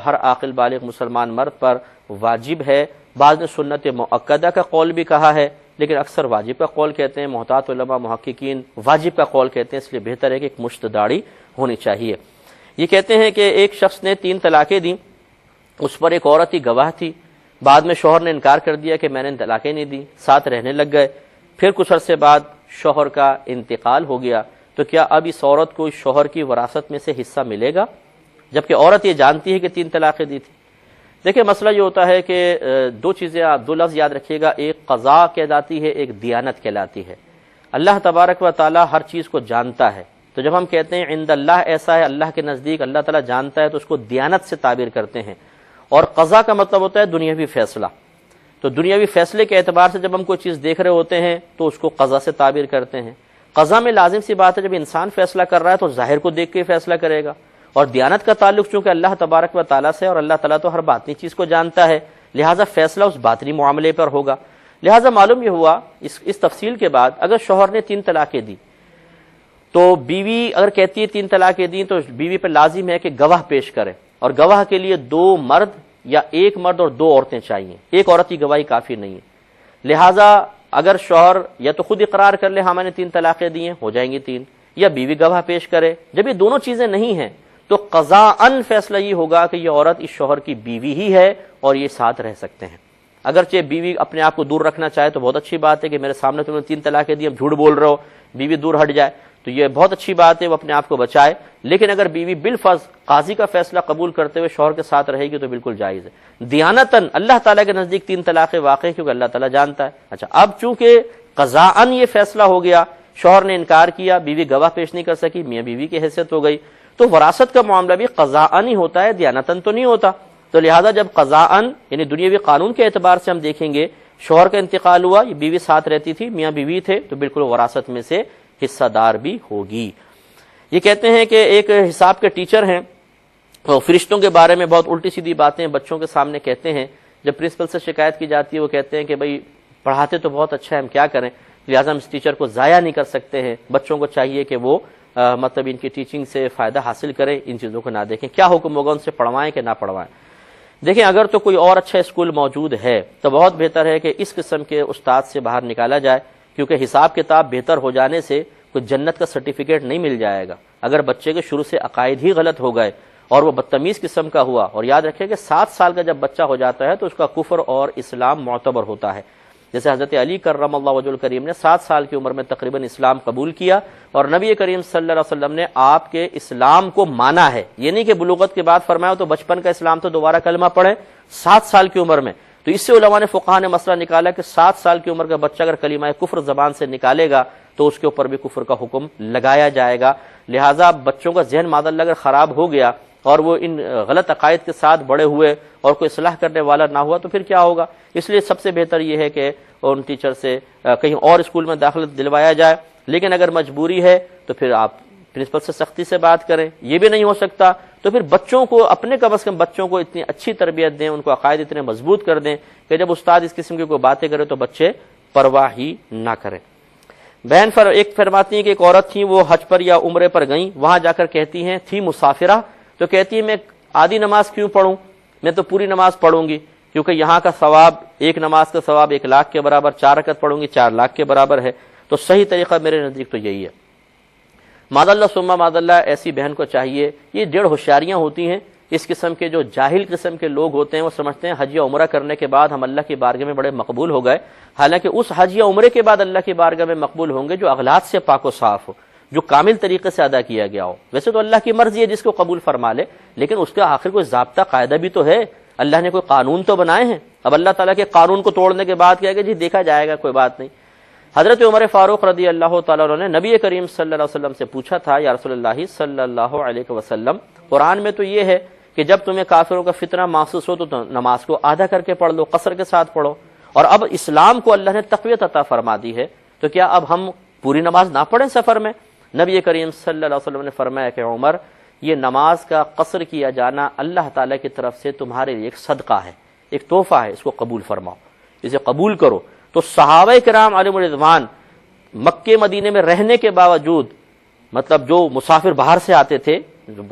ہر عاقل بالغ مسلمان مرد پر واجب ہے۔ بعض نے سنت مؤکدہ کا قول بھی کہا ہے، لیکن اکثر واجب کا قول کہتے ہیں۔ محتاط علماء محققین واجب کا قول کہتے ہیں، اس لیے بہتر ہے کہ ایک مشت داڑھی ہونی چاہیے۔ یہ کہتے ہیں کہ ایک شخص نے 3 طلاقیں دیں، اس پر ایک عورت ہی گواہ تھی، بعد میں شوہر نے انکار کر دیا کہ میں نے طلاقیں نہیں دی، ساتھ رہنے لگ گئے، پھر کچھ عرصے بعد شوہر کا انتقال ہو گیا، تو کیا اب اس عورت کو شوہر کی وراثت میں سے حصہ ملے گا، جبکہ عورت یہ جانتی ہے کہ 3 طلاقیں دی تھی؟ دیکھیں، مسئلہ یہ ہوتا ہے کہ 2 چیزیں، 2 لفظ یاد رکھیے گا، ایک قضاء کہلاتی ہے، ایک دیانت کہلاتی ہے۔ اللہ تبارک و تعالی ہر چیز کو جانتا ہے، تو جب ہم کہتے ہیں عند اللہ ایسا ہے، اللہ کے نزدیک اللہ تعالیٰ جانتا ہے، تو اس کو دیانت سے تعبیر کرتے ہیں. اور قضا کا مطلب ہوتا ہے دنیاوی فیصلہ. تو دنیاوی فیصلے کے اعتبار سے جب ہم کوئی چیز دیکھ رہے ہوتے ہیں تو اس کو قضا سے تعبیر کرتے ہیں. قضا میں لازم سی بات ہے جب انسان فیصلہ کر رہا ہے تو ظاہر کو دیکھ کے فیصلہ کرے گا. اور دیانت کا تعلق چونکہ اللہ تبارک و تعالیٰ سے، اور اللہ تعالیٰ تو ہر باطنی چیز کو جانتا ہے، لہٰذا فیصلہ اس باطنی معاملے پر ہوگا. لہٰذا معلوم یہ ہوا اس تفصیل کے بعد، اگر شوہر نے 3 طلاقیں دی تو بیوی اگر کہتی ہے 3 طلاقیں دی تو بیوی پر لازم ہے کہ گواہ پیش کرے، اور گواہ کے لیے 2 مرد یا 1 مرد اور 2 عورتیں چاہیے. ایک عورت کی گواہی کافی نہیں ہے. لہٰذا اگر شوہر یا تو خود اقرار کر لے ہاں میں نے 3 طلاقیں دی ہیں، ہو جائیں گی 3، یا بیوی گواہ پیش کرے. جب یہ دونوں چیزیں نہیں ہیں تو قضاءً فیصلہ یہ ہوگا کہ یہ عورت اس شوہر کی بیوی ہی ہے اور یہ ساتھ رہ سکتے ہیں. اگرچہ بیوی اپنے آپ کو دور رکھنا چاہے تو بہت اچھی بات ہے کہ میرے سامنے تم نے 3 طلاقیں دی، اب جھوٹ بول رہے ہو، بیوی دور ہٹ جائے تو یہ بہت اچھی بات ہے، وہ اپنے آپ کو بچائے. لیکن اگر بیوی بالفرض قاضی کا فیصلہ قبول کرتے ہوئے شوہر کے ساتھ رہے گی تو بالکل جائز ہے. دیانتاً اللہ تعالیٰ کے نزدیک 3 طلاقیں واقع ہیں کیونکہ اللہ تعالیٰ جانتا ہے. اچھا، اب چونکہ قضاءً یہ فیصلہ ہو گیا، شوہر نے انکار کیا، بیوی گواہ پیش نہیں کر سکی، میاں بیوی کی حیثیت ہو گئی، تو وراثت کا معاملہ بھی قضاءً ہی ہوتا ہے، دیانتاً تو نہیں ہوتا. تو لہذا جب قضاءً یعنی دنیاوی قانون کے اعتبار سے ہم دیکھیں گے شوہر کا انتقال ہوا، یہ بیوی ساتھ رہتی تھی، میاں بیوی تھے، تو بالکل وراثت میں سے حصہ دار بھی ہوگی. یہ کہتے ہیں کہ ایک حساب کے ٹیچر ہیں، وہ فرشتوں کے بارے میں بہت الٹی سیدھی باتیں بچوں کے سامنے کہتے ہیں. جب پرنسپل سے شکایت کی جاتی ہے وہ کہتے ہیں کہ بھئی پڑھاتے تو بہت اچھا ہے، ہم کیا کریں، لہٰذا ہم اس ٹیچر کو ضائع نہیں کر سکتے ہیں. بچوں کو چاہیے کہ وہ مطلب ان کی ٹیچنگ سے فائدہ حاصل کریں، ان چیزوں کو نہ دیکھیں. کیا حکم ہوگا، ان سے پڑھوائیں کہ نہ پڑھوائیں؟ دیکھیں، اگر تو کوئی اور اچھا اسکول موجود ہے تو بہت بہتر ہے کہ اس قسم کے استاد سے باہر نکالا جائے، کیونکہ حساب کتاب بہتر ہو جانے سے کوئی جنت کا سرٹیفکیٹ نہیں مل جائے گا. اگر بچے کے شروع سے عقائد ہی غلط ہو گئے اور وہ بدتمیز قسم کا ہوا، اور یاد رکھیں کہ 7 سال کا جب بچہ ہو جاتا ہے تو اس کا کفر اور اسلام معتبر ہوتا ہے. جیسے حضرت علی کرم اللہ وجہ الکریم نے 7 سال کی عمر میں تقریباً اسلام قبول کیا، اور نبی کریم صلی اللہ علیہ وسلم نے آپ کے اسلام کو مانا ہے. یہ نہیں کہ بلوغت کے بعد فرمایا تو بچپن کا اسلام تو دوبارہ کلمہ پڑھیں 7 سال کی عمر میں. تو اس سے علماء نے فقہاء نے مسئلہ نکالا کہ 7 سال کی عمر کا بچہ اگر کلمہ کفر زبان سے نکالے گا تو اس کے اوپر بھی کفر کا حکم لگایا جائے گا. لہٰذا بچوں کا ذہن معاذ اللہ اگر خراب ہو گیا اور وہ ان غلط عقائد کے ساتھ بڑے ہوئے اور کوئی اصلاح کرنے والا نہ ہوا تو پھر کیا ہوگا؟ اس لیے سب سے بہتر یہ ہے کہ ان ٹیچر سے کہیں اور اسکول میں داخلت دلوایا جائے. لیکن اگر مجبوری ہے تو پھر آپ پرنسپل سے سختی سے بات کریں. یہ بھی نہیں ہو سکتا تو پھر بچوں کو اپنے کم از کم بچوں کو اتنی اچھی تربیت دیں، ان کو عقائد اتنے مضبوط کر دیں کہ جب استاد اس قسم کی کوئی باتیں کرے تو بچے پرواہ ہی نہ کریں. بہن ایک فرماتی ہیں کہ ایک عورت تھی، وہ حج پر یا عمرے پر گئیں، وہاں جا کر کہتی ہیں تھی مسافرہ، تو کہتی ہے میں آدھی نماز کیوں پڑھوں، میں تو پوری نماز پڑھوں گی، کیونکہ یہاں کا ثواب، ایک نماز کا ثواب 1 لاکھ کے برابر، 4 رکعت پڑھوں گی 4 لاکھ کے برابر ہے. تو صحیح طریقہ میرے نزدیک تو یہی ہے. معاذ اللہ ثم معاذ اللہ ایسی بہن کو چاہیے، یہ 1.5 ہوشیاریاں ہوتی ہیں. اس قسم کے جو جاہل قسم کے لوگ ہوتے ہیں وہ سمجھتے ہیں حج یا عمرہ کرنے کے بعد ہم اللہ کی بارگاہ میں بڑے مقبول ہو گئے، حالانکہ اس حج یا عمرے کے بعد اللہ کی بارگاہ میں مقبول ہوں گے جو اغلاط سے پاک و صاف ہو، جو کامل طریقے سے ادا کیا گیا ہو. ویسے تو اللہ کی مرضی ہے جس کو قبول فرما لے، لیکن اس کا آخر کوئی ضابطہ قاعدہ بھی تو ہے. اللہ نے کوئی قانون تو بنائے ہیں. اب اللہ تعالیٰ کے قانون کو توڑنے کے بعد کیا کہ جی دیکھا جائے گا، کوئی بات نہیں. حضرت عمر فاروق رضی اللہ تعالیٰ عنہ نے نبی کریم صلی اللہ علیہ وسلم سے پوچھا تھا، یا رسول اللہ صلی اللہ علیہ وسلم، قرآن میں تو یہ ہے کہ جب تمہیں کافروں کا فتنہ محسوس ہو تو نماز کو آدھا کر کے پڑھ لو، قصر کے ساتھ پڑھو، اور اب اسلام کو اللہ نے تقویت عطا فرما دی ہے، تو کیا اب ہم پوری نماز نہ پڑھیں سفر میں؟ نبی کریم صلی اللہ علیہ وسلم نے فرمایا کہ عمر، یہ نماز کا قصر کیا جانا اللہ تعالیٰ کی طرف سے تمہارے لیے ایک صدقہ ہے، ایک تحفہ ہے، اس کو قبول فرماؤ، اسے قبول کرو. تو صحابہ کرام علیہم الرضوان مکے مدینے میں رہنے کے باوجود، مطلب جو مسافر باہر سے آتے تھے،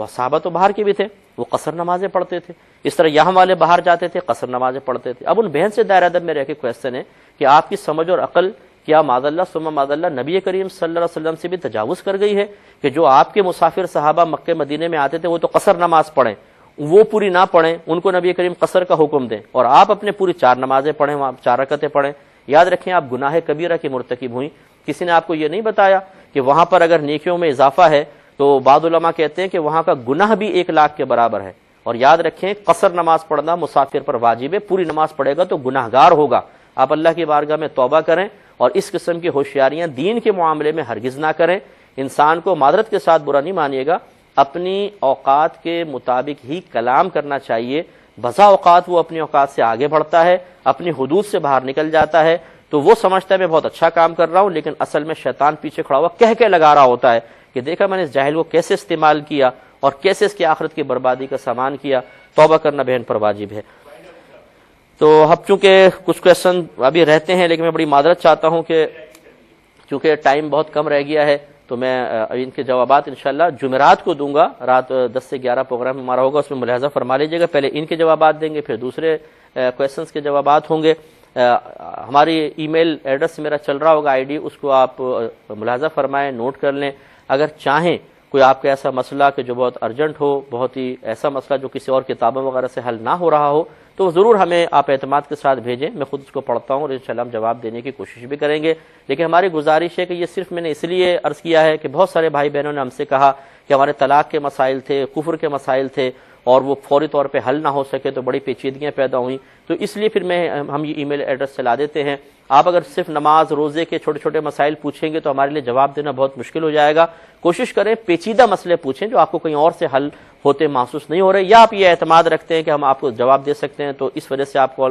صحابہ تو باہر کے بھی تھے، وہ قصر نمازیں پڑھتے تھے. اس طرح یہاں والے باہر جاتے تھے، قصر نمازیں پڑھتے تھے. اب ان بہن سے دائرہ ادب میں رہ کے کویسچن ہے کہ آپ کی سمجھ اور عقل کیا معاذ اللہ ثم معاذ اللہ نبی کریم صلی اللہ علیہ وسلم سے بھی تجاوز کر گئی ہے کہ جو آپ کے مسافر صحابہ مکے مدینے میں آتے تھے وہ تو قصر نماز پڑھیں، وہ پوری نہ پڑھیں، ان کو نبی کریم قصر کا حکم دیں، اور آپ اپنے پوری 4 نمازیں پڑھیں، وہاں 4 رکعتیں پڑھیں. یاد رکھیں آپ گناہ کبیرہ کی مرتکب ہوئیں. کسی نے آپ کو یہ نہیں بتایا کہ وہاں پر اگر نیکیوں میں اضافہ ہے تو بعض علماء کہتے ہیں کہ وہاں کا گناہ بھی 1 لاکھ کے برابر ہے. اور یاد رکھیں قصر نماز پڑھنا مسافر پر واجب ہے، پوری نماز پڑھے گا تو گناہ گار ہوگا. آپ اللہ کی بارگاہ میں توبہ کریں اور اس قسم کی ہوشیاریاں دین کے معاملے میں ہرگز نہ کریں، انسان کو معذرت کے ساتھ برا نہیں مانیے گا، اپنی اوقات کے مطابق ہی کلام کرنا چاہیے۔ بسا اوقات وہ اپنی اوقات سے آگے بڑھتا ہے، اپنی حدود سے باہر نکل جاتا ہے، تو وہ سمجھتا ہے میں بہت اچھا کام کر رہا ہوں، لیکن اصل میں شیطان پیچھے کھڑا ہوا کہہ کے لگا رہا ہوتا ہے کہ دیکھا میں نے اس جاہل کو کیسے استعمال کیا اور کیسے اس کی آخرت کی بربادی کا سامان کیا۔ توبہ کرنا بہن پر واجب ہے۔ تو اب چونکہ کچھ کویشچن ابھی رہتے ہیں، لیکن میں بڑی معذرت چاہتا ہوں کہ چونکہ ٹائم بہت کم رہ گیا ہے، تو میں ان کے جوابات انشاءاللہ جمعرات کو دوں گا، رات 10 سے 11 پروگرام ہمارا ہوگا، اس میں ملاحظہ فرما لیجیے گا، پہلے ان کے جوابات دیں گے، پھر دوسرے کویشچنس کے جوابات ہوں گے۔ ہماری ای میل ایڈریس میرا چل رہا ہوگا آئی ڈی، اس کو آپ ملاحظہ فرمائیں، نوٹ کر لیں۔ اگر چاہیں کوئی آپ کا ایسا مسئلہ کہ جو بہت ارجنٹ ہو، بہت ہی ایسا مسئلہ جو کسی اور کتابوں وغیرہ سے حل نہ ہو رہا ہو، تو ضرور ہمیں آپ اعتماد کے ساتھ بھیجیں، میں خود اس کو پڑھتا ہوں اور انشاءاللہ ہم جواب دینے کی کوشش بھی کریں گے۔ لیکن ہماری گزارش ہے کہ یہ صرف میں نے اس لیے عرض کیا ہے کہ بہت سارے بھائی بہنوں نے ہم سے کہا کہ ہمارے طلاق کے مسائل تھے، کفر کے مسائل تھے، اور وہ فوری طور پہ حل نہ ہو سکے تو بڑی پیچیدگیاں پیدا ہوئیں، تو اس لیے پھر ہم یہ ای میل ایڈریس چلا دیتے ہیں۔ آپ اگر صرف نماز روزے کے چھوٹے چھوٹے مسائل پوچھیں گے تو ہمارے لیے جواب دینا بہت مشکل ہو جائے گا۔ کوشش کریں پیچیدہ مسئلے پوچھیں جو آپ کو کہیں اور سے حل ہوتے محسوس نہیں ہو رہے، یا آپ یہ اعتماد رکھتے ہیں کہ ہم آپ کو جواب دے سکتے ہیں، تو اس وجہ سے آپ کو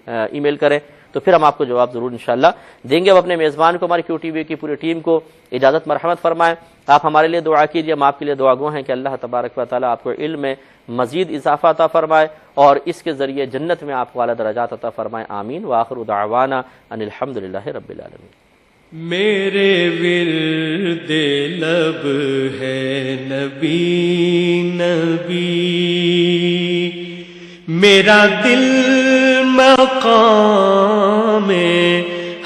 ای میل کریں، تو پھر ہم آپ کو جواب ضرور انشاءاللہ دیں گے۔ اب اپنے میزبان کو، ہماری کیو ٹی وی کی پوری ٹیم کو اجازت مرحمت فرمائیں۔ آپ ہمارے لیے دعا کیجیے، ہم آپ کے لیے دعا گو ہیں کہ اللہ تبارک و تعالیٰ آپ کو علم میں مزید اضافہ عطا فرمائے اور اس کے ذریعے جنت میں آپ کو اعلیٰ درجات عطا فرمائے، آمین۔ وآخر دعوانا ان الحمدللہ رب العالمین۔ میرے ورد لب ہے نبی نبی، میرا دل مقام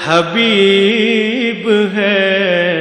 حبیب ہے،